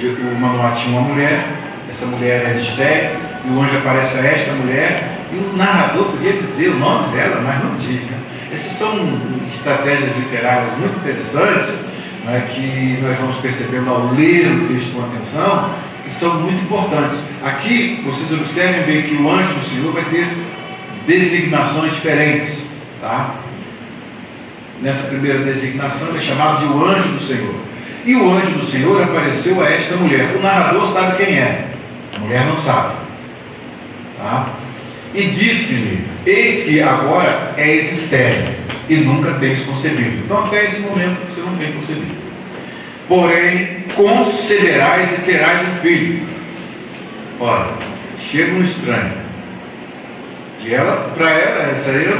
o Manoá tinha uma mulher, essa mulher era estéril, e o anjo aparece a esta mulher, e o narrador podia dizer o nome dela, mas não diz. Essas são estratégias literárias muito interessantes, né, que nós vamos percebendo ao ler o texto com atenção, que são muito importantes. Aqui, vocês observem bem que o anjo do Senhor vai ter designações diferentes, tá? Nessa primeira designação, ele é chamado de o anjo do Senhor. E o anjo do Senhor apareceu a esta mulher. O narrador sabe quem é, a mulher não sabe, tá? E disse-lhe: eis que agora és estéril e nunca tens concebido. Então até esse momento você não tem concebido. Porém, conceberás e terás um filho. Ora, chega um estranho. E ela, para ela, essa aí era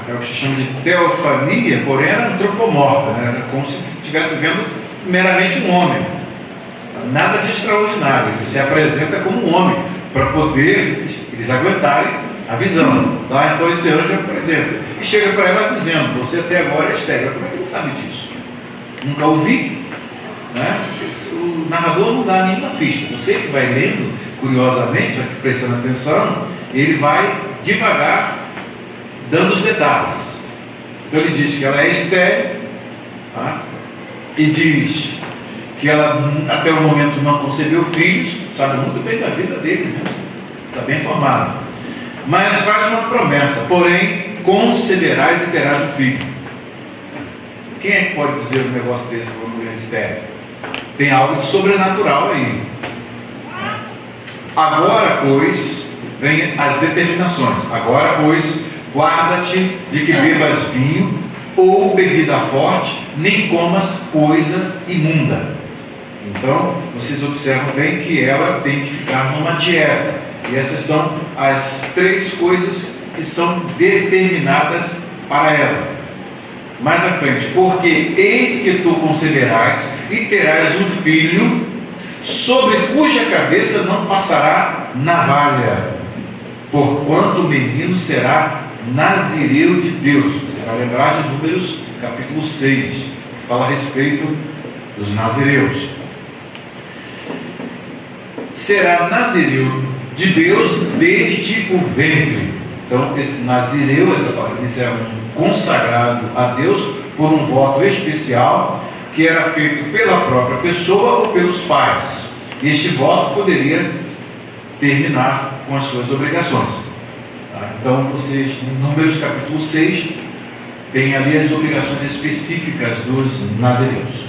é o que se chama de teofania, porém era antropomorfa, né? Era como se estivesse vendo meramente um homem. Nada de extraordinário. Ele se apresenta como um homem, para poder eles aguentarem a visão, tá? Então esse anjo apresenta e chega para ela dizendo: você até agora é estéril. Como é que ele sabe disso? Nunca ouvi, né? O narrador não dá nenhuma pista. Você que vai lendo curiosamente, vai prestando atenção, ele vai devagar dando os detalhes. Então ele diz que ela é estéril, tá? E diz que ela até o momento não concebeu filhos, sabe muito bem da vida deles, né? Está bem formado. Mas faz uma promessa: porém, conceberás e terás um filho. Quem é que pode dizer um negócio desse para uma mulher estéril? Tem algo de sobrenatural aí. Agora, pois, vem as determinações. Agora, pois, guarda-te de que bebas vinho ou bebida forte, nem comas coisa imunda. Então, vocês observam bem que ela tem que ficar numa dieta. E essas são as 3 coisas que são determinadas para ela. Mais à frente: porque eis que tu conceberás e terás um filho, sobre cuja cabeça não passará navalha, porquanto o menino será nazireu de Deus. Você vai lembrar de Números capítulo 6, que fala a respeito dos nazireus. Será nazireu de Deus desde o ventre. Então esse nazireu, essa palavra, é um consagrado a Deus por um voto especial que era feito pela própria pessoa ou pelos pais. Este voto poderia terminar com as suas obrigações. Então vocês, em Números capítulo 6, tem ali as obrigações específicas dos nazireus.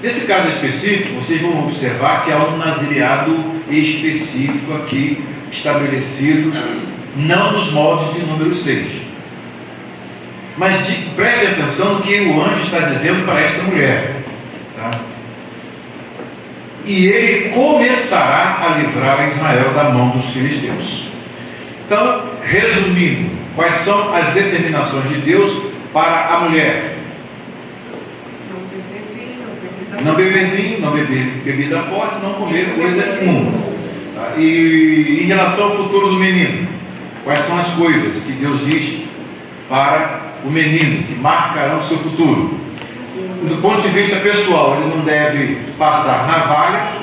Nesse caso específico, vocês vão observar que há um nazireado específico aqui estabelecido, não nos moldes de Número 6. Mas prestem atenção no que o anjo está dizendo para esta mulher, tá? E ele começará a livrar Israel da mão dos filisteus. Então, resumindo, quais são as determinações de Deus para a mulher? Não beber vinho, não beber bebida forte, não comer coisa imunda. Tá? E em relação ao futuro do menino, quais são as coisas que Deus diz para o menino, que marcarão o seu futuro? Do ponto de vista pessoal, ele não deve passar navalha,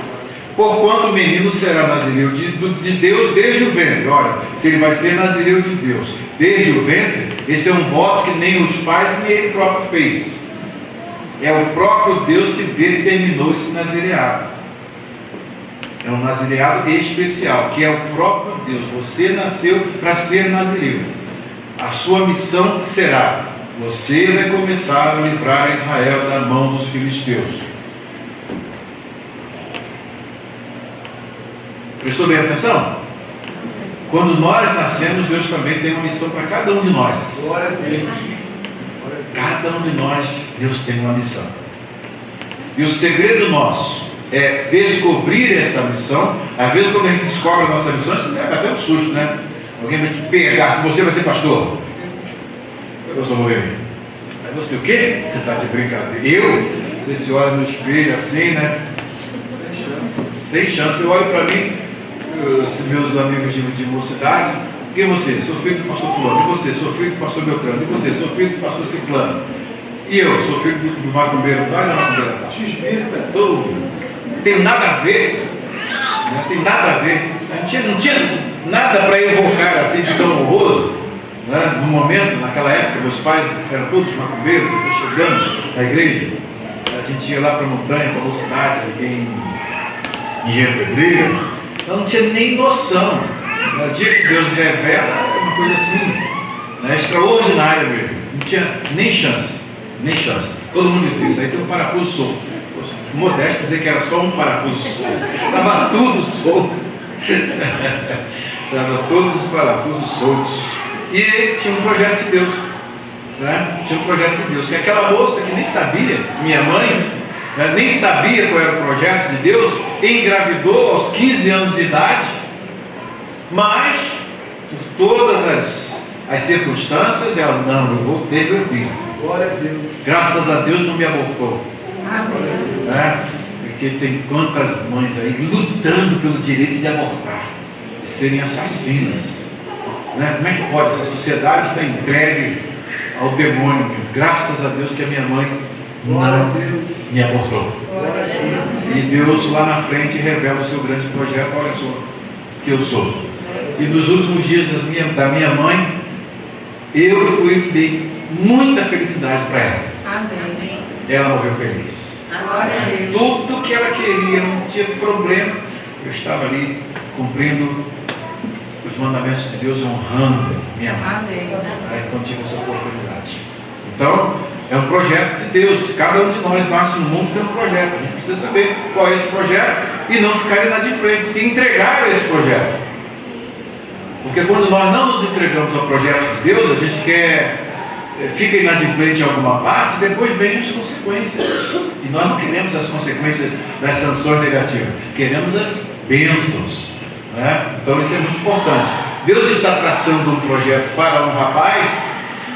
porquanto o menino será nazireu de Deus desde o ventre. Olha, se ele vai ser nazireu de Deus desde o ventre, esse é um voto que nem os pais nem ele próprio fez. É o próprio Deus que determinou esse nazireado. É um nazireado especial, que é o próprio Deus. Você nasceu para ser nazireu. A sua missão será: você vai começar a livrar Israel da mão dos filisteus. Prestou bem atenção? Quando nós nascemos, Deus também tem uma missão para cada um de nós. Glória a Deus. Cada um de nós, Deus tem uma missão. E o segredo nosso é descobrir essa missão. Às vezes, quando a gente descobre a nossa missão, isso dá até um susto, né? Alguém vai te pegar: se você vai ser pastor, eu só vou ver. Aí você, o quê? Você está de brincadeira. Eu? Você se olha no espelho assim, né? Sem chance. Sem chance. Eu olho para mim, meus amigos de mocidade. E você? Sou filho do pastor fulano. E você? Sou filho do pastor Beltrano. E você? Sou filho do pastor Ciclano. E eu? Sou filho do macumbeiro. Olha a macumbeira. X-Vita. Não tem nada a ver. Não tem nada a ver. Não tinha nada para evocar assim de tão horroroso. Né? No momento, naquela época, meus pais eram todos macumbeiros. Eu estou chegando na igreja. A gente ia lá para a montanha, para a mocidade, em Engenheiro Pedreira. Eu não tinha nem noção. No dia que Deus me revela, é uma coisa assim, né, extraordinária mesmo. Não tinha nem chance. Nem chance. Todo mundo dizia, isso aí tem um parafuso solto. Modesto dizer que era só um parafuso solto. Estava tudo solto. Estava todos os parafusos soltos. E tinha um projeto de Deus. Né? Tinha um projeto de Deus. Que aquela moça que nem sabia, minha mãe, né, nem sabia qual era o projeto de Deus, engravidou aos 15 anos de idade, mas por todas as circunstâncias, ela, não, eu vou ter meu filho. Glória a Deus. Graças a Deus não me abortou. Amém. Né? Porque tem quantas mães aí lutando pelo direito de abortar, de serem assassinas. Né? Como é que pode? Essa sociedade está entregue ao demônio mesmo. Graças a Deus que a minha mãe não me abortou. Glória a Deus. E Deus lá na frente revela o seu grande projeto. Olha só que eu sou. E nos últimos dias da minha mãe, eu fui que dei muita felicidade para ela. Amém. Ela morreu feliz. Glória a Deus. Tudo que ela queria, não tinha problema. Eu estava ali cumprindo os mandamentos de Deus, honrando minha mãe. Amém. Então tive essa oportunidade. Então, é um projeto de Deus. Cada um de nós nasce no mundo tem um projeto. A gente precisa saber qual é esse projeto e não ficar inadimplente, se entregar a esse projeto. Porque quando nós não nos entregamos ao projeto de Deus, a gente fica inadimplente em alguma parte, depois vem as consequências. E nós não queremos as consequências das sanções negativas, queremos as bênçãos. Né? Então isso é muito importante. Deus está traçando um projeto para um rapaz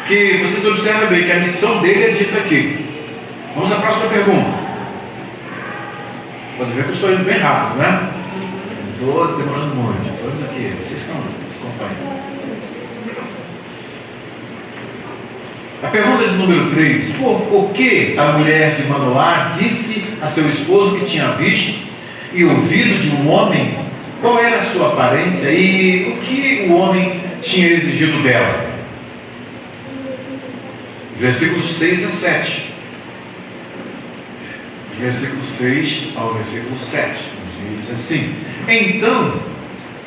que vocês observam bem que a missão dele é dita aqui. Vamos à próxima pergunta. Pode ver que eu estou indo bem rápido, né? Estou demorando muito. Estou indo aqui. Vocês estão acompanhando. A pergunta de número 3. O que a mulher de Manoá disse a seu esposo que tinha visto e ouvido de um homem? Qual era a sua aparência e o que o homem tinha exigido dela? Versículos 6 a 7. Versículo 6 ao versículo 7. Diz assim: Então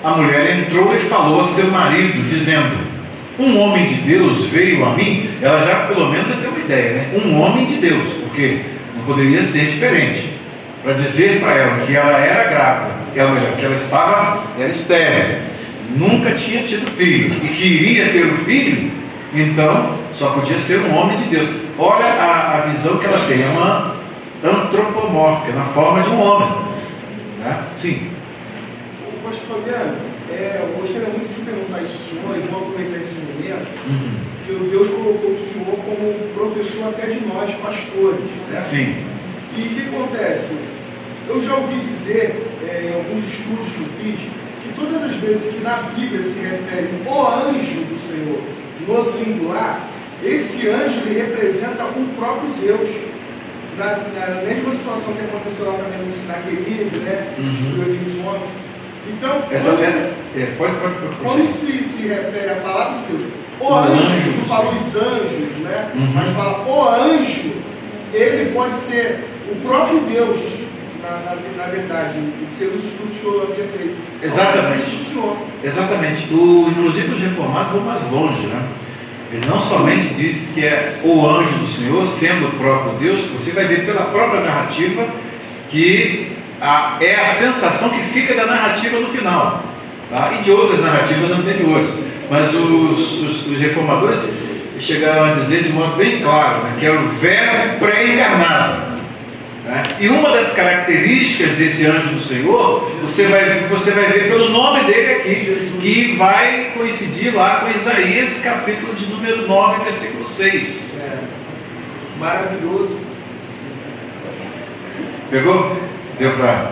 a mulher entrou e falou a seu marido, dizendo: Um homem de Deus veio a mim. Ela já pelo menos tem uma ideia, né? Um homem de Deus, porque não poderia ser diferente. Para dizer para ela que ela era grávida, que ela era estéril, nunca tinha tido filho e que iria ter um filho, então só podia ser um homem de Deus. Olha a visão que ela tem, é uma antropomórfica, na forma de um homem. Né? Sim. Pastor Fabiano, eu gostaria muito de perguntar isso ao senhor, e vou aproveitar esse momento, que Deus colocou o senhor como professor até de nós, pastores. Né? Sim. E o que acontece? Eu já ouvi dizer, em alguns estudos que eu fiz, que todas as vezes que na Bíblia se refere o anjo do Senhor no singular, esse anjo ele representa o próprio Deus. Na mesma situação que aconteceu lá também no Sinaqueribe, né? Destruiu aqueles homens. Então, quando se refere à palavra de Deus, o anjo, não fala os anjos, né? Mas fala o anjo, ele pode ser o próprio Deus, na verdade, pelos estudos que eu havia feito. Exatamente. Exatamente. Inclusive os reformados vão mais longe, né? Eles não somente dizem que é o anjo do Senhor, sendo o próprio Deus, você vai ver pela própria narrativa que é a sensação que fica da narrativa no final, tá? E de outras narrativas anteriores. Mas os reformadores chegaram a dizer de modo bem claro, né, que é o verbo pré-encarnado. Né? E uma das características desse anjo do Senhor, você vai ver pelo nome dele aqui, que vai coincidir lá com Isaías, capítulo de número 9, versículo 6. maravilhoso. Pegou? Deu para.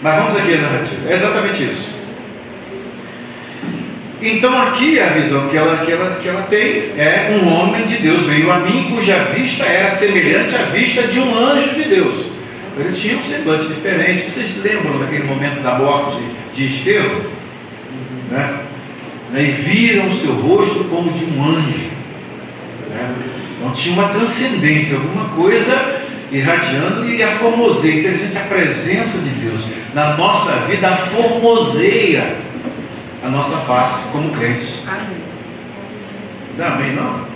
Mas vamos aqui a narrativa. É exatamente isso. Então aqui a visão que ela tem é: um homem de Deus veio a mim, cuja vista era semelhante à vista de um anjo de Deus. Eles tinham um semblante diferente. Vocês lembram daquele momento da morte de Estevão? Né? E viram o seu rosto como de um anjo. Né? Então tinha uma transcendência, alguma coisa irradiando, e a formoseia. Interessante, a presença de Deus na nossa vida formoseia a nossa face como crentes. Não, amém não?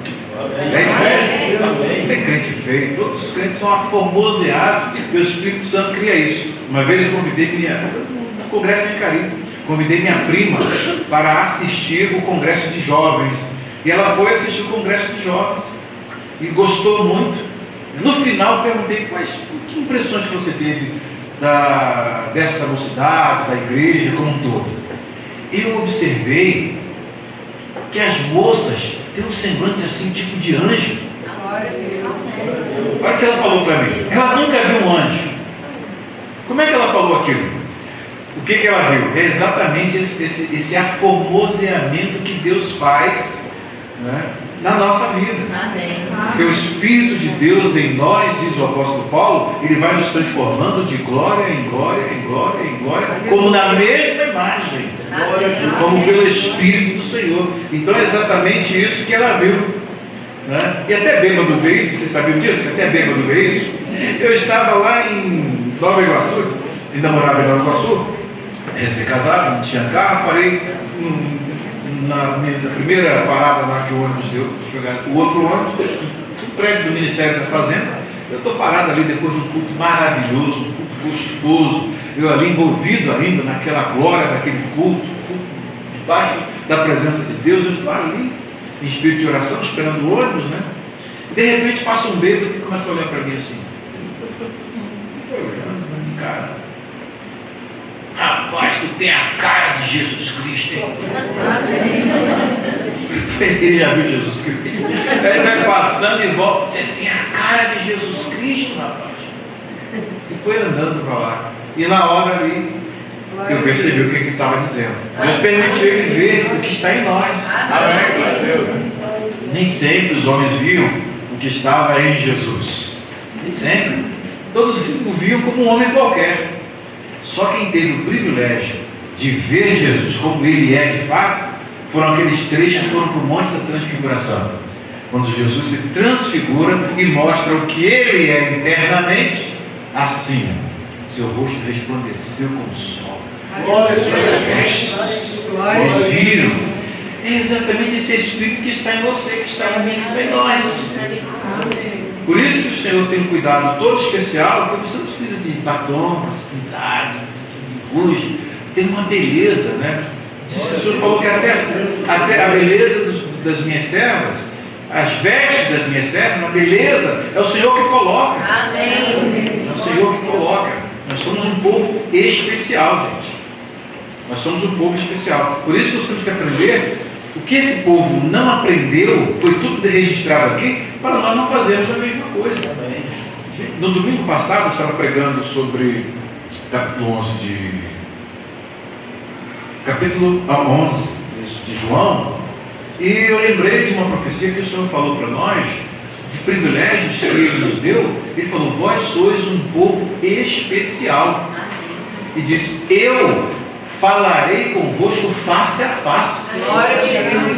É isso mesmo? Não tem crente feio, todos os crentes são aformoseados e o Espírito Santo cria isso. Uma vez eu convidei no congresso de Caribe, convidei minha prima para assistir o congresso de jovens, e ela foi assistir o congresso de jovens e gostou muito. No final eu perguntei: que impressões que você teve dessa mocidade, da igreja como um todo? Eu observei que as moças têm um semblante assim, tipo de anjo. Olha o que ela falou para mim. Ela nunca viu um anjo. Como é que ela falou aquilo? O que ela viu? É exatamente esse aformoseamento que Deus faz, né, na nossa vida. Amém. Porque o Espírito de Deus em nós, diz o apóstolo Paulo, ele vai nos transformando de glória em glória, em glória, em glória, como na mesma imagem, como pelo Espírito do Senhor. Então é exatamente isso que ela viu, né? E até bêbado vê isso. Vocês sabiam disso? Até bêbado vê isso. Eu estava lá em Nova Iguaçu, ainda morava em Nova Iguaçu, recém-casado, não tinha carro, parei na primeira parada lá que o ônibus deu, o outro ônibus, no prédio do Ministério da Fazenda. Eu estou parado ali depois de um culto maravilhoso, um culto gostoso, eu ali envolvido ainda naquela glória daquele culto, debaixo da presença de Deus. Eu estou ali em espírito de oração, esperando o ônibus, né? E de repente passa um bêbado que começa a olhar para mim assim. Olhando, cara. Rapaz, tu tem a cara de Jesus Cristo, hein? Ele já viu Jesus Cristo. Ele vai passando e volta. Você tem a cara de Jesus Cristo, rapaz. E foi andando para lá. E na hora ali, eu percebi o que ele estava dizendo. Deus permitiu ele ver o que está em nós. Nem sempre os homens viam o que estava em Jesus. Nem sempre. Todos o viam como um homem qualquer. Só quem teve o privilégio de ver Jesus como ele é de fato, foram aqueles três que foram para o Monte da Transfiguração, quando Jesus se transfigura e mostra o que ele é internamente. Assim, seu rosto resplandeceu como o sol, suas vestes, eles viram. É exatamente esse Espírito que está em você, que está em mim, que está em nós. Por isso que o Senhor tem um cuidado todo especial, porque você não precisa de batom, de pintar, de ruge. Tem uma beleza, né? Diz que o Senhor falou que até a beleza das minhas servas, as vestes das minhas servas, a beleza é o Senhor que coloca. Amém. É o Senhor que coloca. Nós somos um povo especial, gente. Nós somos um povo especial. Por isso que nós temos que aprender. O que esse povo não aprendeu, foi tudo registrado aqui, para nós não fazermos a mesma coisa. No domingo passado, eu estava pregando sobre capítulo 11 de João, e eu lembrei de uma profecia que o Senhor falou para nós, de privilégios que Ele nos deu. Ele falou: vós sois um povo especial. E disse: eu falarei convosco face a face. Glória a Deus.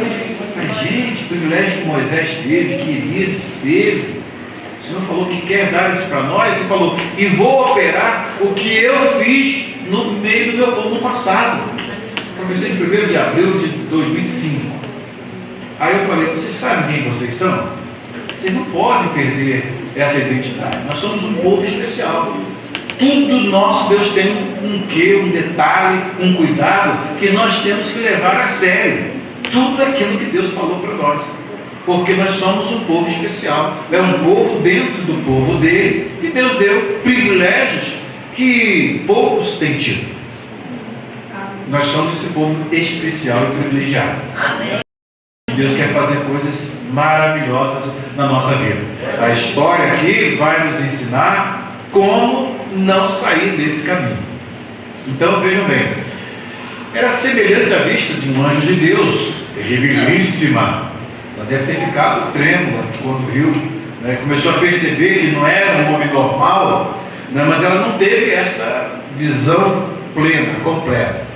Mas, gente, o privilégio que Moisés teve, que Elias teve, o Senhor falou que quer dar isso para nós, e falou: e vou operar o que eu fiz no meio do meu povo no passado. Profecia de 1º de abril de 2005. Aí eu falei: vocês sabem quem vocês são? Vocês não podem perder essa identidade. Nós somos um povo especial. Tudo nosso, Deus tem um quê, um detalhe, um cuidado que nós temos que levar a sério. Tudo aquilo que Deus falou para nós, porque nós somos um povo especial. É um povo dentro do povo dele, que Deus deu privilégios que poucos têm tido. Nós somos esse povo especial e privilegiado. Amém. Deus quer fazer coisas maravilhosas na nossa vida. A história aqui vai nos ensinar como não sair desse caminho. Então vejam bem, era semelhante à vista de um anjo de Deus, terribilíssima. Ela deve ter ficado trêmula quando viu, né? Começou a perceber que não era um homem normal, né? Mas ela não teve essa visão plena, completa.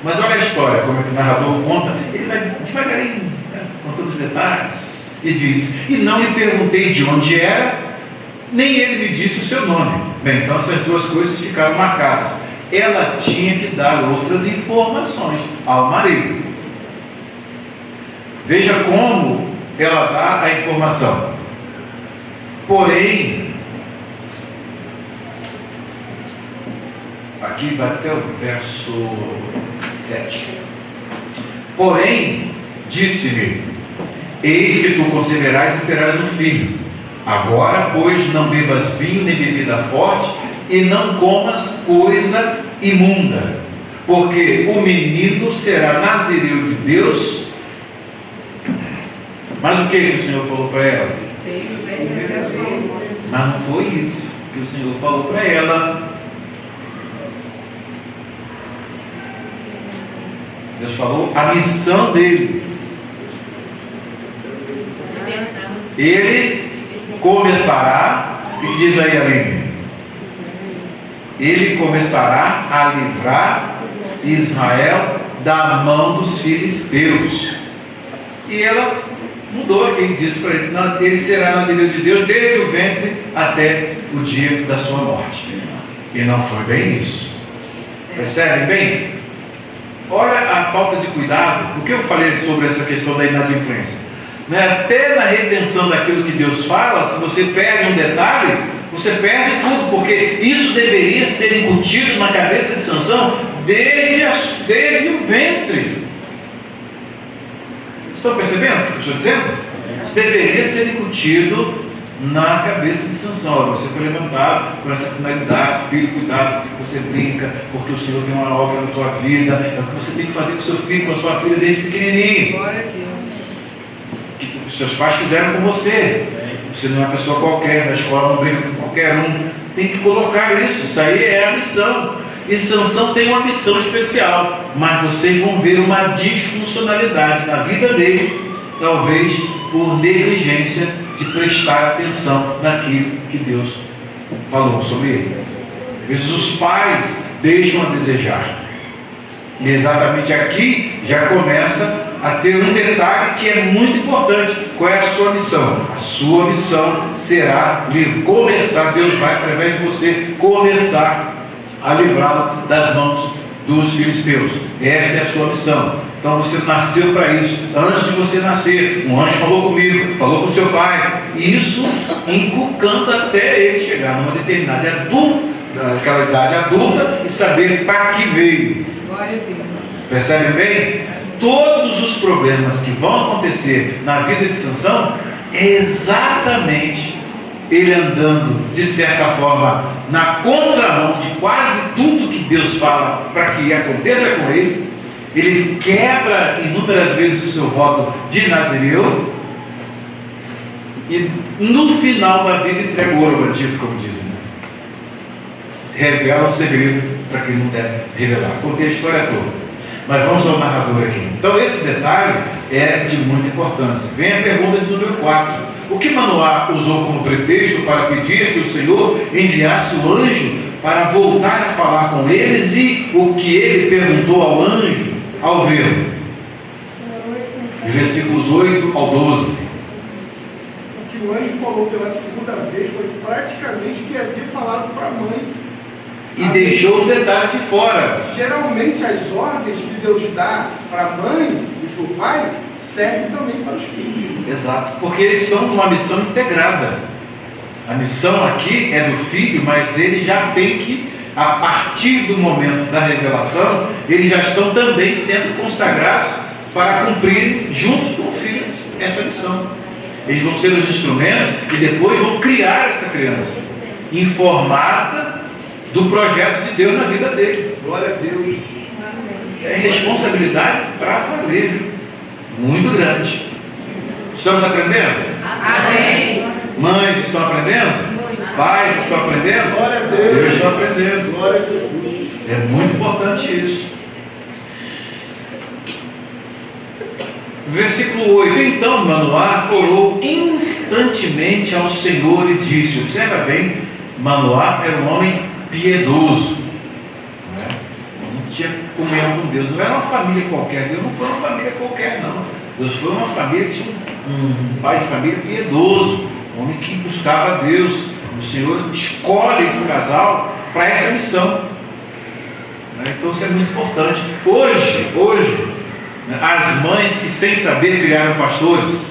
Mas olha a história, como é que o narrador conta, ele vai devagarinho, né, contando os detalhes, e diz: e não lhe perguntei de onde era, nem ele me disse o seu nome. Bem, então essas duas coisas ficaram marcadas. Ela tinha que dar outras informações ao marido. Veja como ela dá a informação. Porém, aqui vai até o verso 7. Porém, disse-me: eis que tu conceberás e terás um filho. Agora, pois, não bebas vinho nem bebida forte, e não comas coisa imunda, porque o menino será nazireu de Deus. Mas o que o Senhor falou para ela? Mas não foi isso que o Senhor falou para ela. Deus falou a missão dele. Ele começará, e que diz aí, Aline? Ele começará a livrar Israel da mão dos filisteus. E ela mudou, ele disse para ele: não, ele será nazireu de Deus desde o ventre até o dia da sua morte. E não foi bem isso. Percebem bem? Olha a falta de cuidado. O que eu falei sobre essa questão da inadimplência, né? Até na retenção daquilo que Deus fala, se você perde um detalhe, você perde tudo, porque isso deveria ser incutido na cabeça de Sansão desde o ventre. Estão percebendo o que eu estou dizendo? Isso deveria ser incutido na cabeça de Sansão. Olha, você foi levantado com essa finalidade: filho, cuidado com o que você brinca, porque o Senhor tem uma obra na tua vida. É o que você tem que fazer com o seu filho, com a sua filha desde pequenininho. Glória a Deus. Que os seus pais fizeram com você. Você não é uma pessoa qualquer, na escola não brinca com qualquer um. Tem que colocar isso aí é a missão. E Sansão tem uma missão especial, mas vocês vão ver uma disfuncionalidade na vida dele, talvez por negligência de prestar atenção naquilo que Deus falou sobre ele. Às vezes os pais deixam a desejar, e exatamente aqui já começa a ter um detalhe que é muito importante. Qual é a sua missão? A sua missão será começar, Deus vai através de você começar a livrá-lo das mãos dos filisteus. Esta é a sua missão. Então você nasceu para isso. Antes de você nascer, um anjo falou comigo, falou com seu pai, e isso inculcando até ele chegar numa determinada aquela idade adulta e saber para que veio. Glória a Deus. Percebem bem? Todos os problemas que vão acontecer na vida de Sansão é exatamente ele andando, de certa forma, na contramão de quase tudo que Deus fala para que aconteça com ele. Ele quebra inúmeras vezes o seu voto de nazireu e no final da vida entrega o ouro antigo, como dizem, né? Revela o segredo para quem não deve revelar. Contei a história toda, mas vamos ao narrador aqui. Então esse detalhe é de muita importância. Vem a pergunta de número 4. O que Manoá usou como pretexto para pedir que o Senhor enviasse o anjo para voltar a falar com eles, e o que ele perguntou ao anjo ao vê-lo? Versículos 8 ao 12. O que o anjo falou pela segunda vez foi praticamente o que havia falado para a mãe. E deixou um detalhe de fora. Geralmente as ordens que Deus dá para a mãe e para o pai servem também para os filhos. Exato, porque eles estão numa missão integrada. A missão aqui é do filho, mas ele já tem que, a partir do momento da revelação, eles já estão também sendo consagrados para cumprir junto com o filho essa missão. Eles vão ser os instrumentos e depois vão criar essa criança informada do projeto de Deus na vida dele. Glória a Deus. É responsabilidade para valer, muito grande. Estamos aprendendo? Amém. Mães estão aprendendo? Pais estão aprendendo? Glória a Eu Deus. estou aprendendo. Glória a Jesus. É muito importante isso. Versículo 8. Então Manoá orou instantemente ao Senhor e disse, observa bem, Manoá era um homem piedoso, não tinha comunhão com Deus, não era uma família qualquer, Deus não foi uma família qualquer não, Deus foi uma família que tinha um pai de família piedoso, um homem que buscava a Deus. O Senhor escolhe esse casal para essa missão, então isso é muito importante. Hoje, as mães que sem saber criaram pastores,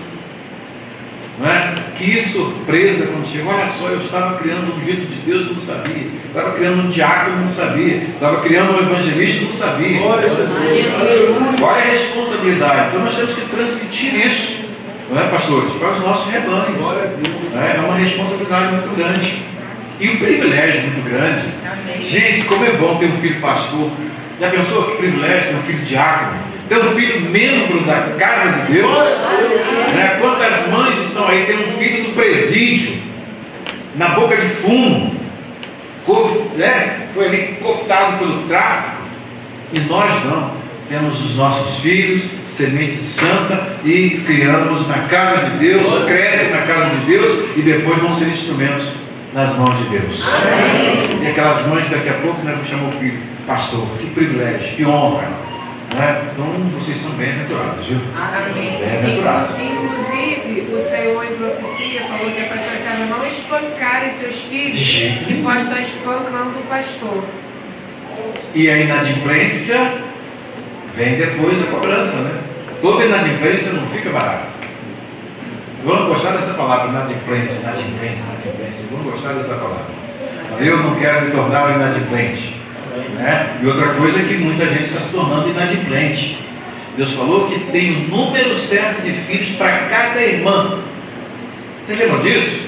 que surpresa quando chega, olha só, eu estava criando um jeito de Deus, não sabia, estava criando um diácono, não sabia, estava criando um evangelista, não sabia. Glória a Jesus. Aleluia. Olha a responsabilidade, então nós temos que transmitir isso, pastores, para os nossos rebanhos. Glória a Deus. É uma responsabilidade muito grande e um privilégio muito grande. Gente, como é bom ter um filho pastor. Já pensou que privilégio ter um filho diácono, ter um filho membro da casa de Deus? Quantas mães estão aí, tem um filho no presídio, na boca de fumo, foi ali cooptado pelo tráfico, e nós não. Temos os nossos filhos, semente santa, e criamos na casa de Deus, crescem na casa de Deus e depois vão ser instrumentos nas mãos de Deus. Amém. E aquelas mães daqui a pouco vão chamar o filho, pastor, que privilégio, que honra. Então vocês são bem-aventurados, viu? Amém. Bem-aventurados. Inclusive, o Senhor em profecia falou que a pessoa sabe não espancarem seus filhos De jeito e nenhum. pode estar espancando o pastor. E a inadimplência vem depois da cobrança, Toda inadimplência não fica barata. Vamos gostar dessa palavra, inadimplência. Vamos gostar dessa palavra. Eu não quero me tornar um inadimplente. E outra coisa é que muita gente está se tornando inadimplente. Deus falou que tem um número certo de filhos para cada irmã. Vocês lembram disso?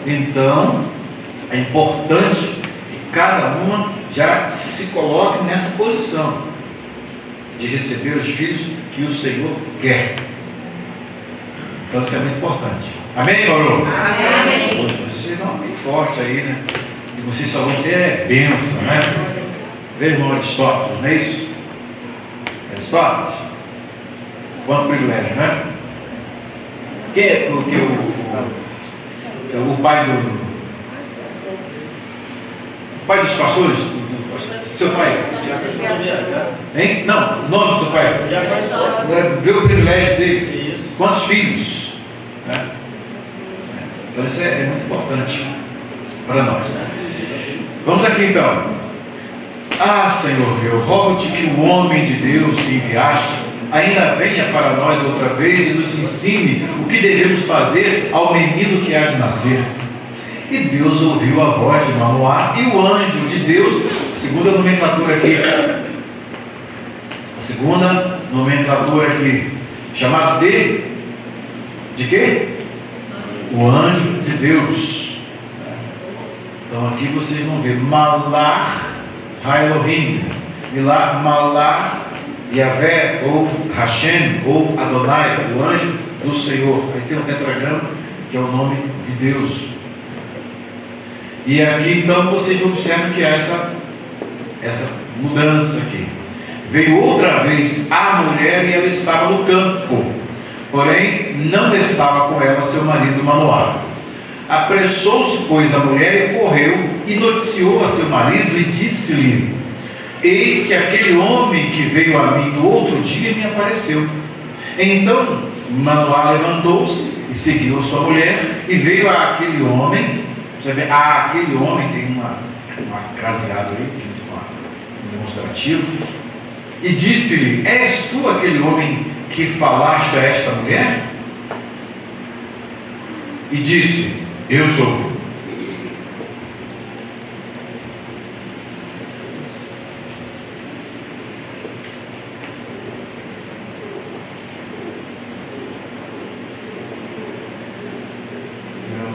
Então, é importante que cada uma já se coloque nessa posição de receber os filhos que o Senhor quer. Então isso é muito importante. Amém, Paulo? Amém. Vocês não muito forte aí, E vocês só vão ter bênção, Vê, irmão Aristóteles, não é isso? Aristóteles? Quanto privilégio, Quem é o pai dos pastores? Seu pai? Hein? Não, o nome do seu pai? Vê o privilégio dele. Quantos filhos? Então isso é muito importante para nós. Vamos aqui então. Senhor meu, rogo-te que o homem de Deus que enviaste ainda venha para nós outra vez e nos ensine o que devemos fazer ao menino que há de nascer. E Deus ouviu a voz de Manoá e o anjo de Deus, segunda nomenclatura aqui, chamado de quê? O anjo de Deus. Então aqui vocês vão ver Malar Elohim, Malar Yahvé, ou Hashem, ou Adonai, o anjo do Senhor. Aí tem um tetragrama que é o nome de Deus. E aqui então vocês observam que há essa mudança aqui. Veio outra vez a mulher e ela estava no campo, porém não estava com ela seu marido Manoá. Apressou-se, pois, a mulher e correu e noticiou a seu marido e disse-lhe: eis que aquele homem que veio a mim no outro dia me apareceu. Então Manoá levantou-se e seguiu sua mulher e veio àquele homem. Você vê, aquele homem tem uma craseado aí, junto com um demonstrativo, e disse-lhe: és tu aquele homem que falaste a esta mulher? E disse: eu sou.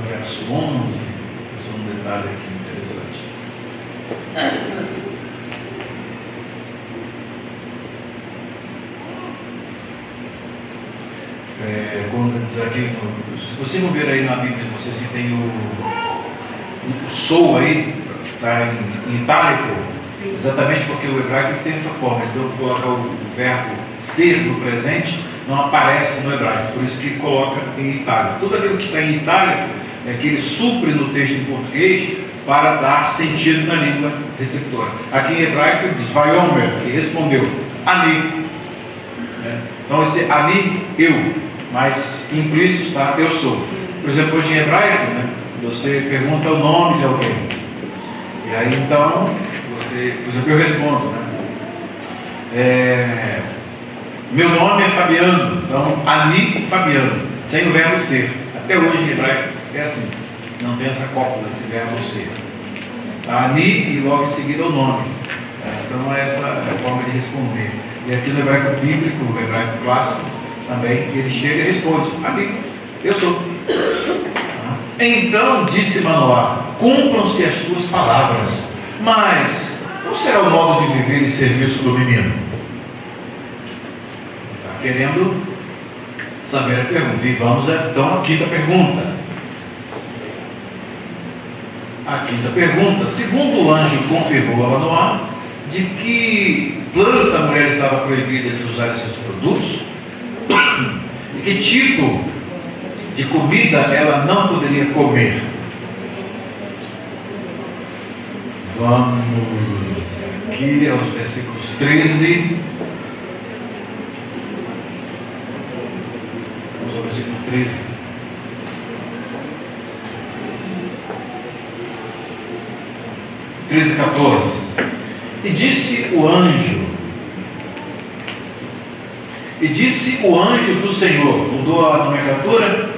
Verso 11, isso é um detalhe aqui interessante. quando diz aqui, se vocês vão ver aí na Bíblia de vocês que tem o sou aí, está em itálico, exatamente porque o hebraico tem essa forma, então coloca o verbo ser no presente, não aparece no hebraico, por isso que coloca em itálico. Tudo aquilo que está em itálico é que ele supre no texto em português para dar sentido na língua receptora. Aqui em hebraico ele diz Vaiomer, que respondeu, Ani. Então esse Ani, eu, mas implícito está eu sou. Por exemplo, hoje em hebraico, você pergunta o nome de alguém. E aí então, você, por exemplo, eu respondo, meu nome é Fabiano, então Ani Fabiano, sem o verbo ser. Até hoje em hebraico é assim, não tem essa cópula, esse verbo ser. Ani e logo em seguida o nome. Então essa é a forma de responder. E aqui no hebraico bíblico, no hebraico clássico, também ele chega e responde, Ani, eu sou. Então disse Manoá, cumpram-se as tuas palavras, mas qual será o modo de viver e serviço do menino? Está querendo saber a pergunta. E vamos então à quinta pergunta. A quinta pergunta, segundo o anjo confirmou a Manoá de que planta a mulher estava proibida de usar esses produtos e que tipo de comida ela não poderia comer. Vamos aqui aos versículos 13. Vamos ao versículo 13. E 14. E disse o anjo do Senhor, mudou a nomenclatura?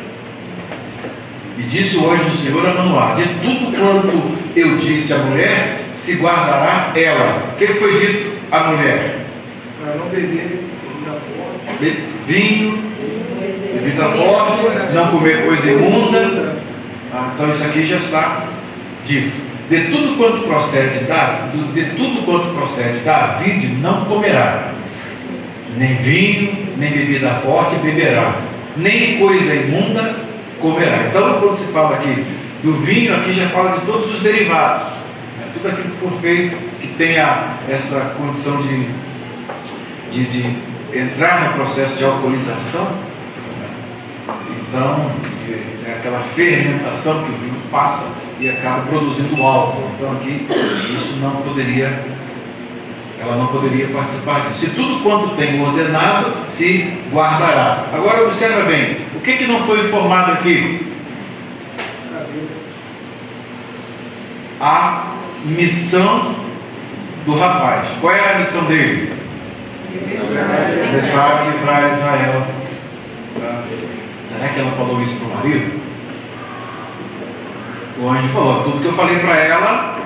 E disse o anjo do Senhor a Manoá, de tudo quanto eu disse à mulher, se guardará ela. O que foi dito à mulher? Para não beber Vinho, bebida forte, não comer coisa imunda. Então isso aqui já está dito. De tudo quanto procede da vide não comerá, nem vinho, nem bebida forte beberá, nem coisa imunda comerá. Então, quando se fala aqui do vinho, aqui já fala de todos os derivados, tudo aquilo que for feito, que tenha essa condição de entrar no processo de alcoolização. Então, é aquela fermentação que o vinho passa e acaba produzindo álcool. Então aqui isso ela não poderia participar disso. Se tudo quanto tem ordenado se guardará. Agora observa bem, o que não foi informado aqui? A missão do rapaz. Qual era a missão dele? Começar a livrar Israel. Será que ela falou isso para o marido? O anjo falou, tudo que eu falei para ela,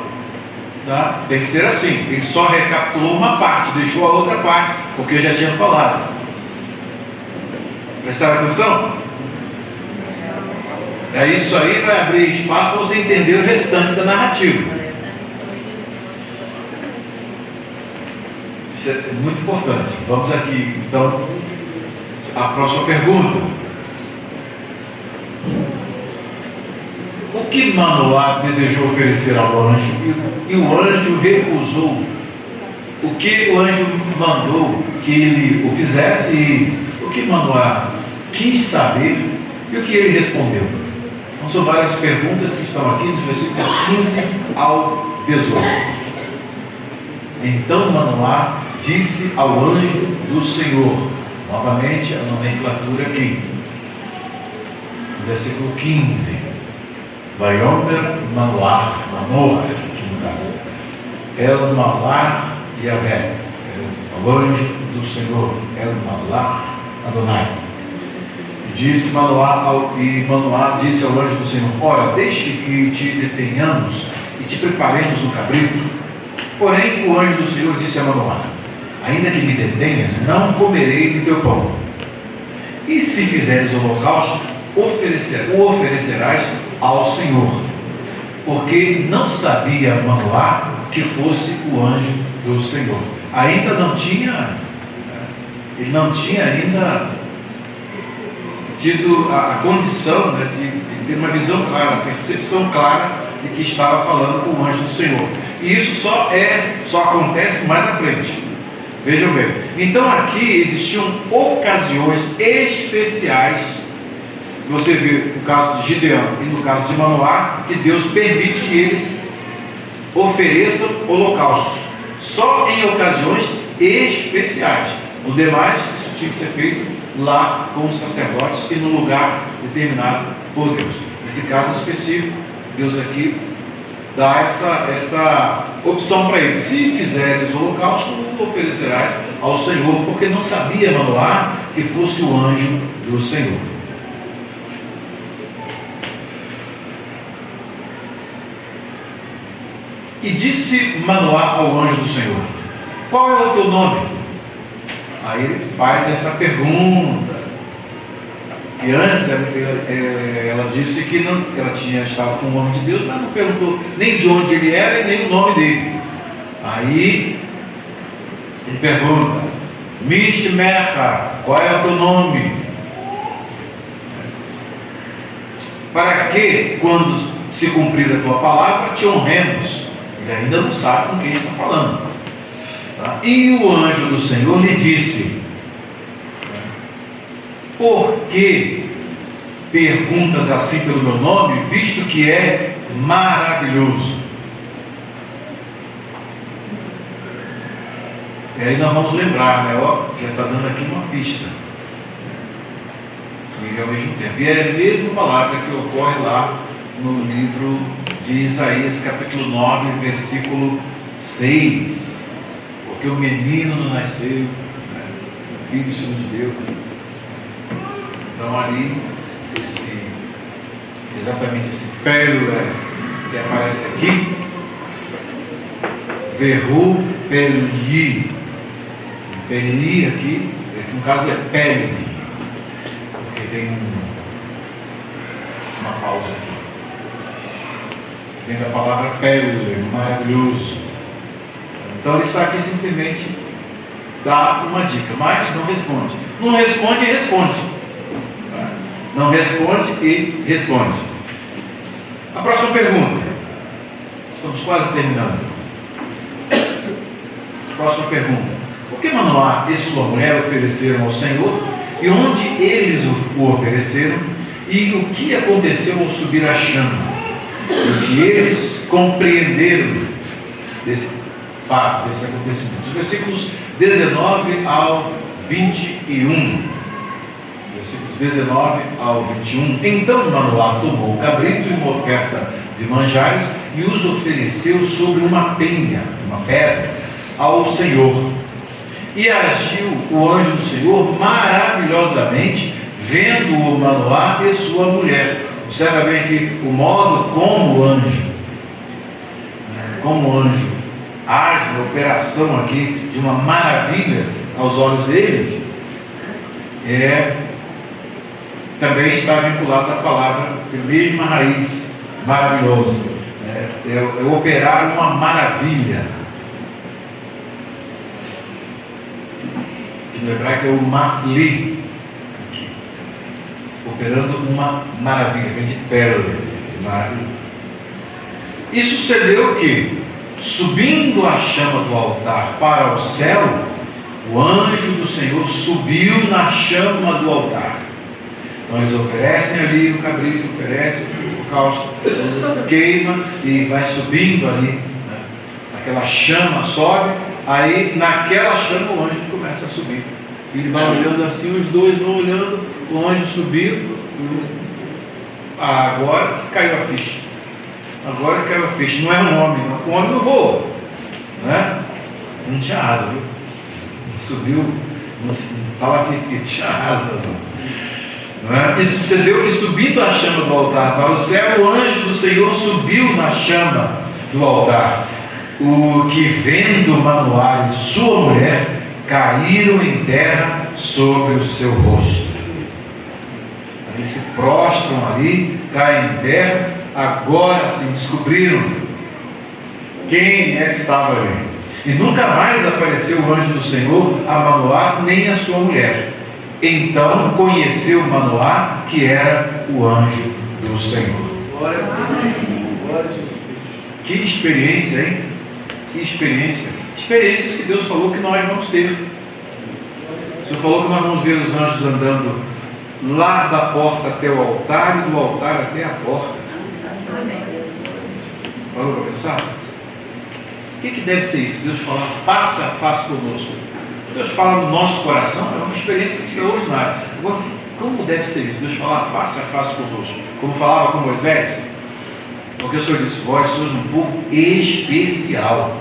tem que ser assim. Ele só recapitulou uma parte, deixou a outra parte, porque eu já tinha falado. Prestaram atenção? Isso aí vai abrir espaço para você entender o restante da narrativa. Isso é muito importante. Vamos aqui, então, à próxima pergunta. O que Manoá desejou oferecer ao anjo e o anjo recusou? O que o anjo mandou que ele o fizesse e o que Manoá quis saber e o que ele respondeu? Então, são várias perguntas que estão aqui dos versículos 15 ao 18. Então Manoá disse ao anjo do Senhor, novamente a nomenclatura aqui, versículo 15. Vaiomer Manoah, aqui no caso, El Malach Yavé, o anjo do Senhor, El Malach Adonai. Disse Manoá, e Manoá disse ao anjo do Senhor, ora, deixe que te detenhamos e te preparemos um cabrito. Porém o anjo do Senhor disse a Manoá, ainda que me detenhas, não comerei de teu pão. E se fizeres holocausto, o oferecerás ao Senhor, porque não sabia Manoá que fosse o anjo do Senhor. Ele não tinha ainda tido a condição, né, de ter uma visão clara, uma percepção clara de que estava falando com o anjo do Senhor. E isso só acontece mais à frente. Vejam bem. Então aqui existiam ocasiões especiais. Você vê no caso de Gideão e no caso de Manoá, que Deus permite que eles ofereçam holocaustos. Só em ocasiões especiais. O demais, isso tinha que ser feito lá com os sacerdotes e no lugar determinado por Deus. Nesse caso específico, Deus aqui dá esta opção para eles: se fizeres o holocausto, oferecerás ao Senhor, porque não sabia Manoá que fosse o anjo do Senhor. E disse Manoá ao anjo do Senhor: qual é o teu nome? Aí ele faz essa pergunta. E antes ela disse que não, ela tinha estado com o homem de Deus, mas não perguntou nem de onde ele era e nem o nome dele. Aí ele pergunta: Mishmecha, qual é o teu nome? Para que, quando se cumprir a tua palavra, te honremos. Ele ainda não sabe com quem está falando. Tá? E o anjo do Senhor lhe disse: por que perguntas assim pelo meu nome, visto que é maravilhoso? E aí nós vamos lembrar, né? Ó, já está dando aqui uma pista. E ao mesmo tempo. E é a mesma palavra que ocorre lá no livro de Isaías, capítulo 9, versículo 6. Porque o menino não nasceu, né? O filho se nos deu. Então ali, exatamente esse pérola que aparece aqui, Verru Peli. Peli aqui, no caso é Peli, porque tem uma pausa aqui. Vem da palavra Peli, maravilhoso. Então ele está aqui simplesmente dá uma dica, mas não responde. Não responde e responde. Não responde e responde. A próxima pergunta. Estamos quase terminando. Próxima pergunta. O que Manoá e sua mulher ofereceram ao Senhor? E onde eles o ofereceram? E o que aconteceu ao subir a chama? O que eles compreenderam desse fato, desse acontecimento? Os versículos 19 ao 21. Versículos 19 ao 21. Então Manoá tomou o cabrito e uma oferta de manjares e os ofereceu sobre uma penha, uma pedra, ao Senhor. E agiu o anjo do Senhor maravilhosamente, vendo-o Manoá e sua mulher. Observa bem aqui o modo como o anjo age na operação aqui de uma maravilha aos olhos deles. Também está vinculado à palavra de mesma raiz, maravilhoso. É operar uma maravilha. No hebraico é o mafli, operando uma maravilha, vem de pérola, de maravilha. E sucedeu que, subindo a chama do altar para o céu, o anjo do Senhor subiu na chama do altar. Então eles oferecem ali o cabrito, oferecem o holocausto, queima e vai subindo ali, né? Aquela chama sobe. Aí naquela chama o anjo começa a subir. Ele vai olhando assim, os dois vão olhando, o anjo subiu. Agora caiu a ficha. Agora caiu a ficha. Não é um homem, não. O homem não voa, né? Não tinha asa, viu? Subiu, não fala que tinha asa, não é? E sucedeu que, subindo a chama do altar para o céu, o anjo do Senhor subiu na chama do altar. O que, vendo Manoá e sua mulher, caíram em terra sobre o seu rosto. Eles se prostram ali, caem em terra. Agora sim descobriram quem é que estava ali. E nunca mais apareceu o anjo do Senhor a Manoá nem a sua mulher. Então conheceu Manoá, que era o anjo do Senhor. Glória a Deus. Glória a Jesus. Que experiência, hein? Que experiência. Experiências que Deus falou que nós vamos ter. O Senhor falou que nós vamos ver os anjos andando lá da porta até o altar e do altar até a porta. Falou para pensar? O que deve ser isso? Deus falar face a face conosco. Deus fala no nosso coração, é uma experiência extraordinária. Agora, como deve ser isso? Deus falar face a face conosco, como falava com Moisés? Porque o Senhor disse: vós sois um povo especial.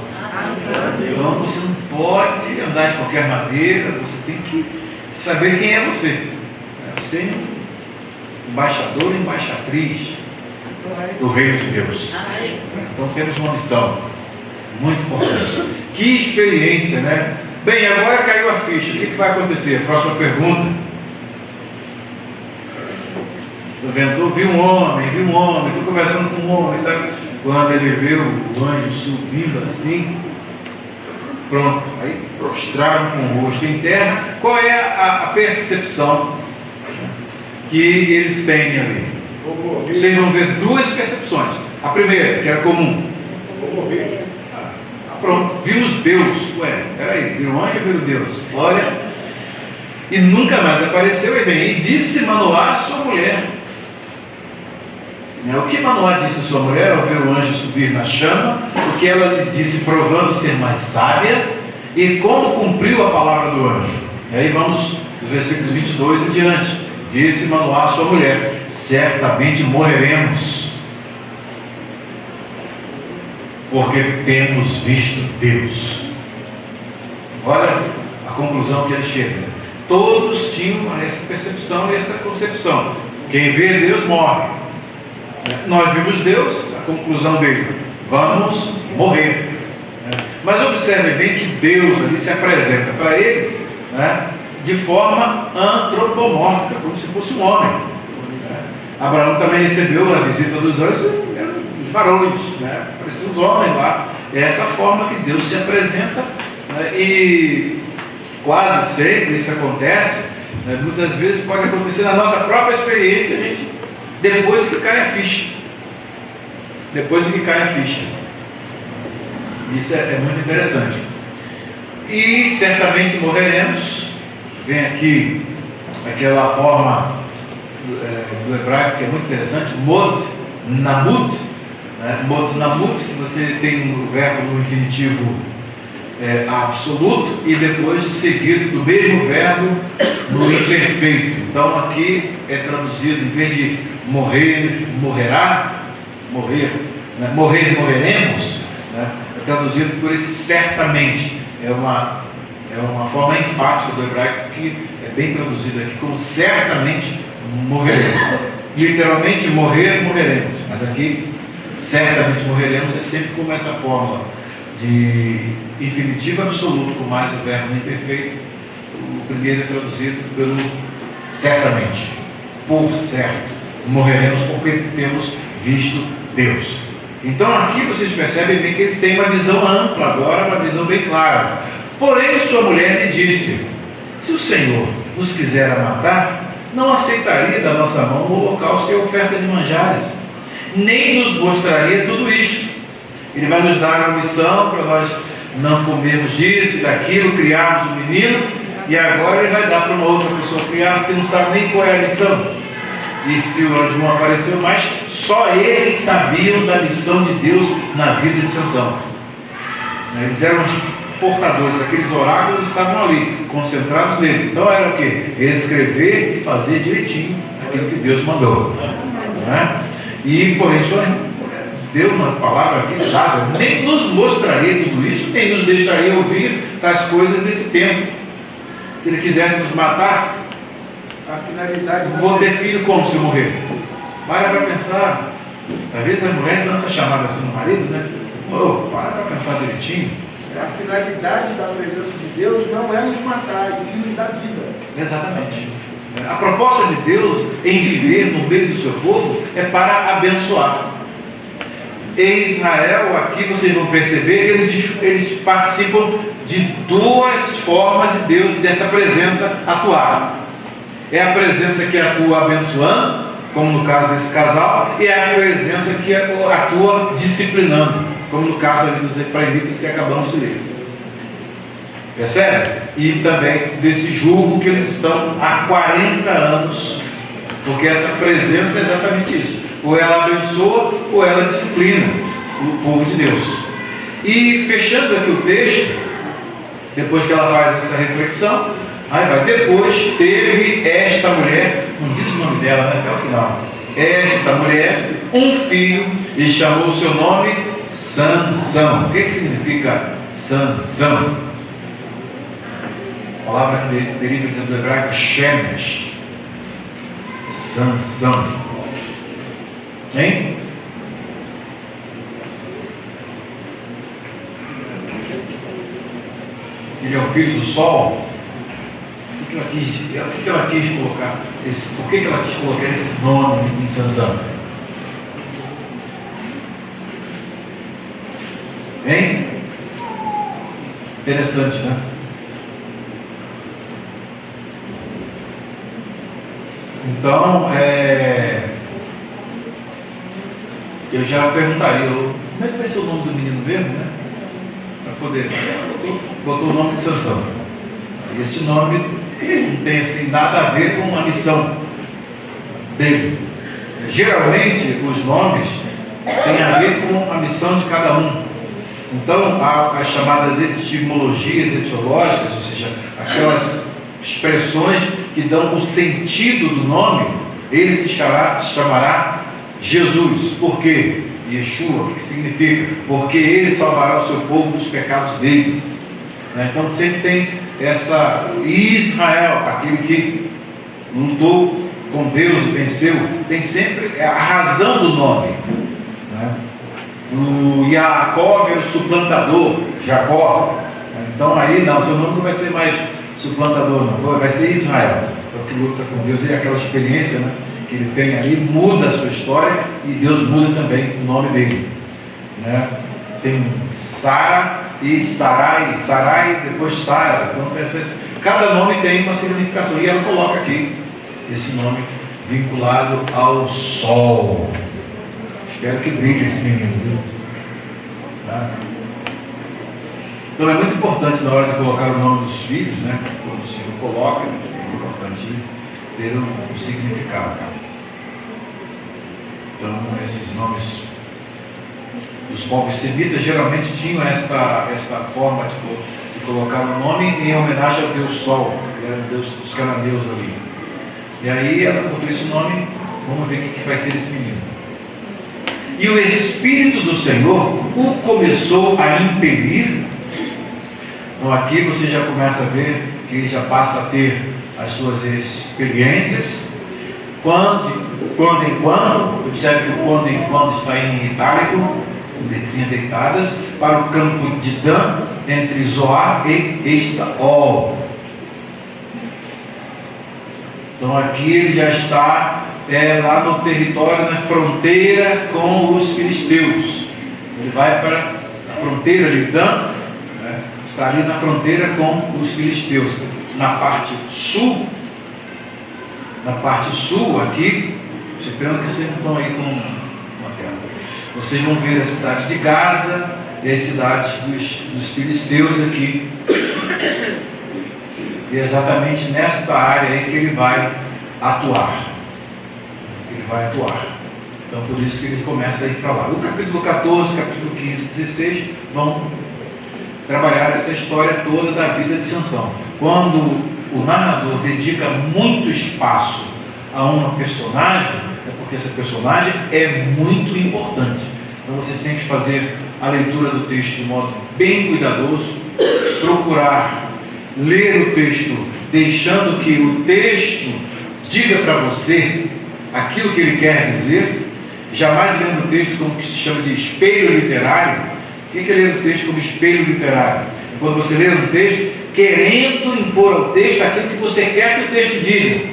Então você não pode andar de qualquer maneira, você tem que saber quem é você. Você é um embaixador e embaixatriz do reino de Deus. Então temos uma missão muito importante. Que experiência, né? Bem, agora caiu a ficha. O que vai acontecer? Próxima pergunta. Vi um homem, estou conversando com um homem, tá? Quando ele viu o anjo subindo assim, pronto, aí prostraram com o rosto em terra. Qual é a percepção que eles têm ali? Vocês vão ver duas percepções. A primeira, que era comum. Pronto, vimos Deus. Ué, peraí, viu um anjo ou viu Deus? Olha, e nunca mais apareceu. E vem, e disse Manoá a sua mulher. O que Manoá disse a sua mulher ao ver o anjo subir na chama? O que ela lhe disse, provando ser mais sábia, e como cumpriu a palavra do anjo. E aí vamos do versículo 22 em diante. Disse Manoá a sua mulher: certamente morreremos, porque temos visto Deus. Olha a conclusão que ele chega. Todos tinham essa percepção e essa concepção. Quem vê Deus morre. Nós vimos Deus, a conclusão dele: vamos morrer. Mas observe bem que Deus ali se apresenta para eles, né, de forma antropomórfica, como se fosse um homem. Abraão também recebeu a visita dos anjos, eram os varões, né? Pareciam os homens lá. É essa forma que Deus se apresenta, né? E quase sempre isso acontece, né? Muitas vezes pode acontecer na nossa própria experiência, gente, depois que cai a ficha. Depois que cai a ficha. Isso é muito interessante. E certamente morreremos. Vem aqui aquela forma do hebraico que é muito interessante, Mot Namut, né? Mot Namut, que você tem o verbo no infinitivo absoluto e depois seguido do mesmo verbo no imperfeito. Então aqui é traduzido, em vez de morrer, morrerá, morrer, né? Morrer, morreremos, né? É traduzido por esse certamente. É uma forma enfática do hebraico que é bem traduzido aqui como certamente morreremos. Literalmente, morrer, morreremos. Mas aqui, certamente morreremos é sempre como essa forma de infinitivo absoluto com mais o verbo imperfeito. O primeiro é traduzido pelo certamente, por certo. Morreremos porque temos visto Deus. Então aqui vocês percebem bem que eles têm uma visão ampla agora, uma visão bem clara. Porém sua mulher lhe disse: se o Senhor nos quisera matar, não aceitaria da nossa mão o holocausto e a oferta de manjares, nem nos mostraria tudo isto. Ele vai nos dar uma missão para nós não comermos disso e daquilo, criarmos um menino, e agora ele vai dar para uma outra pessoa criar, que não sabe nem qual é a missão. E se o anjo não apareceu mais, só eles sabiam da missão de Deus na vida de Sansão. Eles eram os portadores, aqueles oráculos estavam ali, concentrados neles. Então era o quê? Escrever e fazer direitinho aquilo que Deus mandou. Né? E por isso deu uma palavra aqui sábia: nem nos mostraria tudo isso, nem nos deixaria ouvir tais coisas desse tempo. Se ele quisesse nos matar, A finalidade. vou ter filho como se eu morrer? Para pensar. Às vezes a mulher dá essa chamada assim no marido, né? Para pensar direitinho. A finalidade da presença de Deus não é nos matar, e sim nos dar vida. Exatamente. A proposta de Deus em viver no meio do seu povo é para abençoar. Em Israel, aqui vocês vão perceber que eles participam de duas formas de Deus, dessa presença atuar. É a presença que atua abençoando, como no caso desse casal, e é a presença que atua disciplinando, como no caso ali dos efraimitas que acabamos de ler. Percebe? E também desse jugo que eles estão há 40 anos, porque essa presença é exatamente isso: ou ela abençoa ou ela disciplina o povo de Deus. E fechando aqui o texto, depois que ela faz essa reflexão, aí vai: depois teve esta mulher, não diz o nome dela, né, até o final, esta mulher um filho, e chamou o seu nome Sansão. O que significa Sansão? A palavra que deriva do hebraico Shemesh. Sansão. Hein? Ele é o filho do sol. O que ela quis colocar? Por que ela quis colocar esse nome em Sansão? Hein? Interessante, né? Então, eu já perguntaria, como é que vai ser o nome do menino mesmo, né? Para poder. Botou o nome de Sansão. Esse nome não tem assim, nada a ver com a missão dele. Geralmente, os nomes têm a ver com a missão de cada um. Então, as chamadas etimologias etiológicas, ou seja, aquelas expressões que dão o sentido do nome, ele se chamará Jesus. Por quê? Yeshua, o que significa? Porque ele salvará o seu povo dos pecados dele. Então sempre tem essa Israel, aquele que lutou com Deus e venceu, tem sempre a razão do nome. O Jacob era o suplantador, Jacó. Então aí não, seu nome não vai ser mais suplantador, não, vai ser Israel, é o que luta com Deus. E aquela experiência, né, que ele tem ali muda a sua história, e Deus muda também o nome dele, né? Tem Sara e Sarai, Sarai depois Sara. Então cada nome tem uma significação, e ela coloca aqui esse nome vinculado ao sol. Espero que brilhe esse menino, viu? Tá? Então é muito importante na hora de colocar o nome dos filhos, né? Quando o Senhor coloca, é importante ter um significado. Então esses nomes dos povos semitas geralmente tinham esta forma de colocar o nome em homenagem ao Deus Sol, que era o Deus dos cananeus ali. E aí ela botou esse nome. Vamos ver o que vai ser esse menino. E o Espírito do Senhor o começou a impelir. Então aqui você já começa a ver que ele já passa a ter as suas experiências. Quando em quando, observe que o quando em quando está em itálico, com letrinhas deitadas, para o campo de Dan, entre Zoar e Estaol. Então aqui ele já está lá no território, na fronteira com os filisteus. Ele vai para a fronteira de Dan, né? Está ali na fronteira com os filisteus. Na parte sul aqui, esperando que vocês não estão aí com uma tela, vocês vão ver a cidade de Gaza e as cidades dos filisteus aqui. E é exatamente nesta área aí que ele vai atuar. Então por isso que ele começa a ir para lá. O capítulo 14, capítulo 15 e 16 vão trabalhar essa história toda da vida de Sansão. Quando o narrador dedica muito espaço a uma personagem, é porque essa personagem é muito importante. Então vocês têm que fazer a leitura do texto de modo bem cuidadoso, procurar ler o texto deixando que o texto diga para você aquilo que ele quer dizer, jamais lendo o texto como que se chama de espelho literário. O que é ler o texto como espelho literário? É quando você lê um texto querendo impor ao texto aquilo que você quer que o texto diga,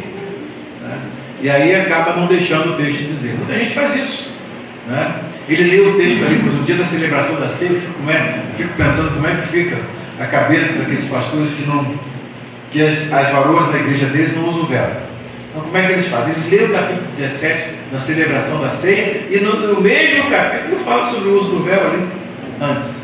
né? E aí acaba não deixando o texto dizer. Muita gente faz isso, né? Ele lê o texto ali, por exemplo, no dia da celebração da ceia, fico pensando como é que fica a cabeça daqueles pastores que as varoas da igreja deles não usam véu. Então como é que eles fazem? Eles leem o capítulo 17 na celebração da ceia, e no mesmo capítulo fala sobre o uso do véu ali, antes.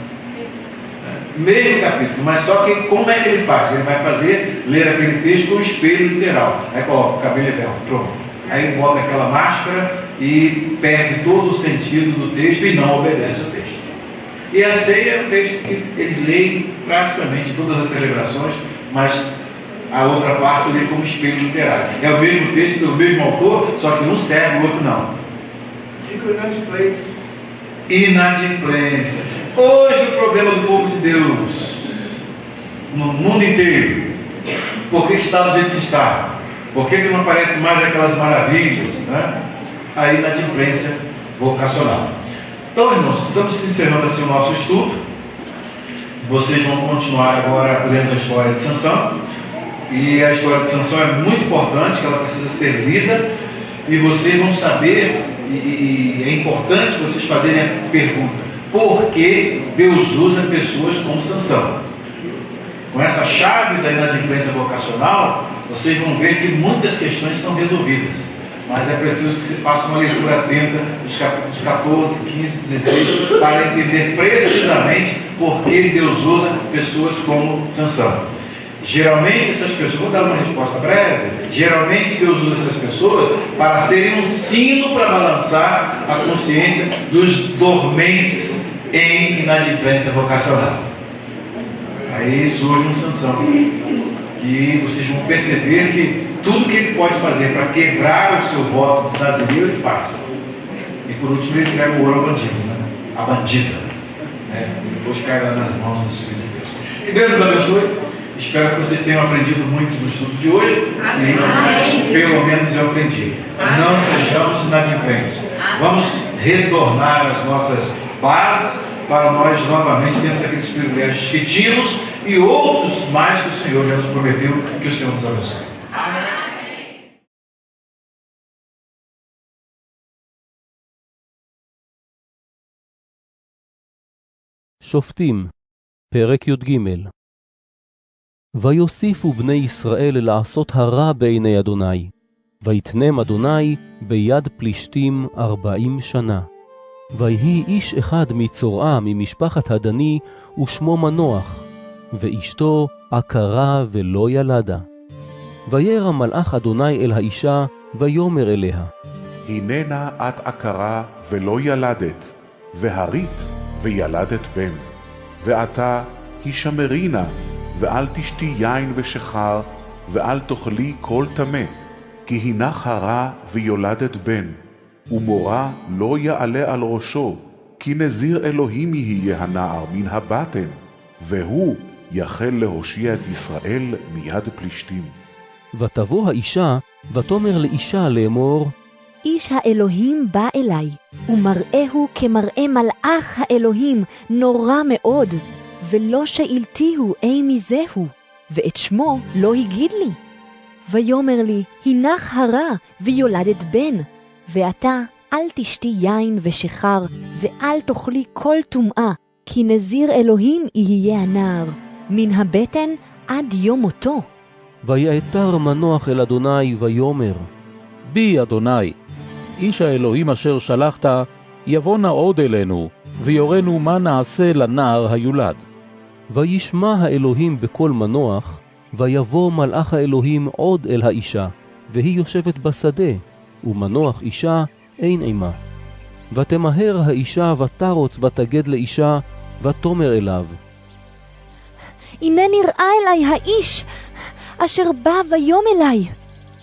Mesmo capítulo, mas só que como é que ele faz? Ele vai ler aquele texto com o espelho literal. Aí coloca o cabelo e véu, pronto. Aí bota aquela máscara e perde todo o sentido do texto e não obedece ao texto. E a ceia é um texto que eles leem praticamente em todas as celebrações, mas a outra parte eu leio como espelho literário. É o mesmo texto, do mesmo autor, só que um serve, o outro não. Fica inadimplência. Inadimplência. Hoje o problema do povo de Deus, no mundo inteiro, por que está do jeito que está? Por que não aparece mais aquelas maravilhas? Né? A inadimplência vocacional. Então, irmãos, estamos encerrando assim o nosso estudo. Vocês vão continuar agora lendo a história de Sansão. E a história de Sansão é muito importante, que ela precisa ser lida. E vocês vão saber, e é importante vocês fazerem a pergunta: por que Deus usa pessoas como Sansão? Com essa chave da inadimplência vocacional, vocês vão ver que muitas questões são resolvidas. Mas é preciso que se faça uma leitura atenta dos capítulos 14, 15, 16, para entender precisamente por que Deus usa pessoas como Sansão. Geralmente essas pessoas, vou dar uma resposta breve, geralmente Deus usa essas pessoas para serem um sino para balançar a consciência dos dormentes em inadimplência vocacional. Aí surge um Sansão, e vocês vão perceber que tudo que ele pode fazer para quebrar o seu voto de nazireu, ele faz. E por último ele entrega o ouro ao bandido, né? A bandida, né? Depois cai lá nas mãos dos filhos de Deus. Que Deus nos abençoe. Espero que vocês tenham aprendido muito no estudo de hoje. Amém. E pelo menos eu aprendi. Amém. Não sejamos inadimplentes. Vamos retornar às nossas bases para nós novamente termos aqueles privilégios que tínhamos e outros mais que o Senhor já nos prometeu. Que o Senhor nos abençoe. שופטים, פרק י"ג. ויוסיפו בני ישראל לעשות הרע בעיני אדוני, ויתנם אדוני ביד פלישתים 40 שנה. ויהי איש אחד מצורעה ממשפחת הדני, ושמו מנוח, ואשתו עקרה ולא ילדה. וירא מלאך אדוני אל האישה, ויאמר אליה, הננה את עקרה ולא ילדת, והרית וילדת בן. ועתה הישמרינה, ואל תשתי יין ושחר, ואל תאכלי כל טמא, כי הנך הרע ויולדת בן, ומורה לא יעלה על ראשו, כי נזיר אלוהים יהיה הנער מן הבטן, והוא יחל להושיע את ישראל מיד פלישתים. ותבוא האישה, ותאמר לאישה לאמור, איש האלוהים בא אליי, ומראהו כמראה מלאך האלוהים נורא מאוד, ולא שאלתיהו אי מזהו, ואת שמו לא הגיד לי. ויאמר לי, הנך הרע ויולדת בן, ואתה אל תשתי יין ושחר, ואל תאכלי כל טומאה, כי נזיר אלוהים יהיה הנער, מן הבטן עד יום מותו. ויעתר מנוח אל אדוני ויאמר, בי אדוני, איש האלוהים אשר שלחת, יבוא נא עוד אלינו, ויורנו מה נעשה לנער היולד. וישמע האלוהים בקול מנוח, ויבוא מלאך האלוהים עוד אל האישה, והיא יושבת בשדה, ומנוח אישה אין עמה. ותמהר האישה ותרוץ ותגד לאישה, ותאמר אליו, הנה נראה אליי האיש, אשר בא ויום אליי.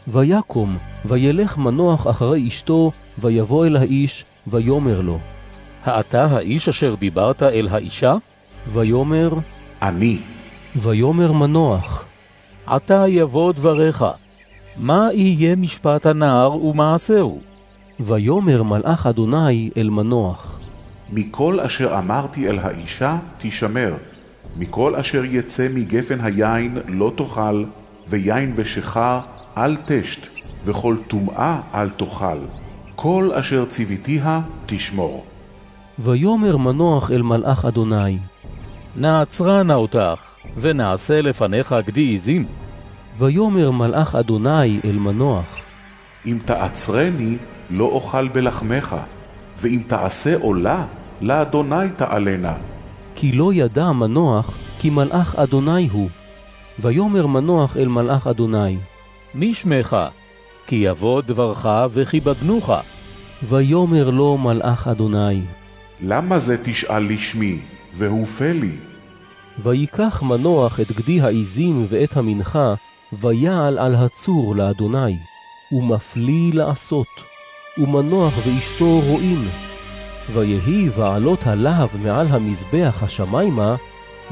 ויקום, וילך מנוח אחרי אשתו, ויבוא אל האיש, ויאמר לו, האתה האיש אשר דיברת אל האישה? ויאמר, אני. ויאמר מנוח, עתה יבוא דבריך. מה יהיה משפט הנער ומעשהו? ויאמר מלאך אדוני אל מנוח, מכל אשר אמרתי אל האישה תשמר, מכל אשר יצא מגפן היין לא תאכל, ויין ושחר אל תשת, וכל טומאה אל תאכל. כל אשר ציוויתיה תשמור. ויאמר מנוח אל מלאך אדוני, נעצרה נא אותך, ונעשה לפניך גדי עזים. ויאמר מלאך אדוני אל מנוח, אם תעצרני לא אוכל בלחמך, ואם תעשה עולה, לאדוני תעלנה. כי לא ידע מנוח כי מלאך אדוני הוא. ויאמר מנוח אל מלאך אדוני, מי שמך? כי יבוא דברך וכיבדנוך. ויאמר לו מלאך אדוני, למה זה תשאל לשמי, והופה לי? ויקח מנוח את גדי העזים ואת המנחה, ויעל על הצור לאדוני, ומפליא לעשות, ומנוח ואשתו רואים. ויהי בעלות הלהב מעל המזבח השמיימה,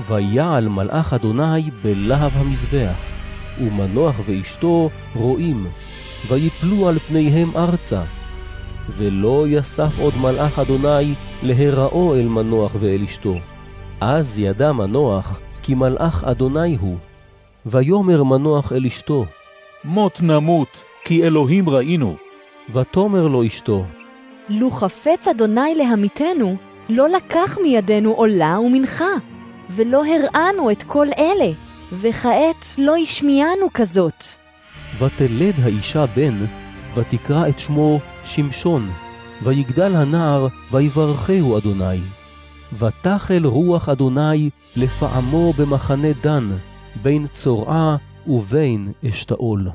ויעל מלאך אדוני בלהב המזבח, ומנוח ואשתו רואים, ויפלו על פניהם ארצה. ולא יסף עוד מלאך אדוני להיראו אל מנוח ואל אשתו. אז ידע מנוח כי מלאך אדוני הוא. ויאמר מנוח אל אשתו, מות נמות, כי אלוהים ראינו. ותאמר לו אשתו, לו חפץ אדוני להמיתנו, לא לקח מידינו עולה ומנחה, ולא הראנו את כל אלה, וכעת לא ישמיענו כזאת. ותלד האישה בן, ותקרא את שמו שמשון, ויגדל הנער, ויברכהו אדוני. ותחל רוח אדוני לפעמו במחנה דן, בין צורעה ובין אשתאול.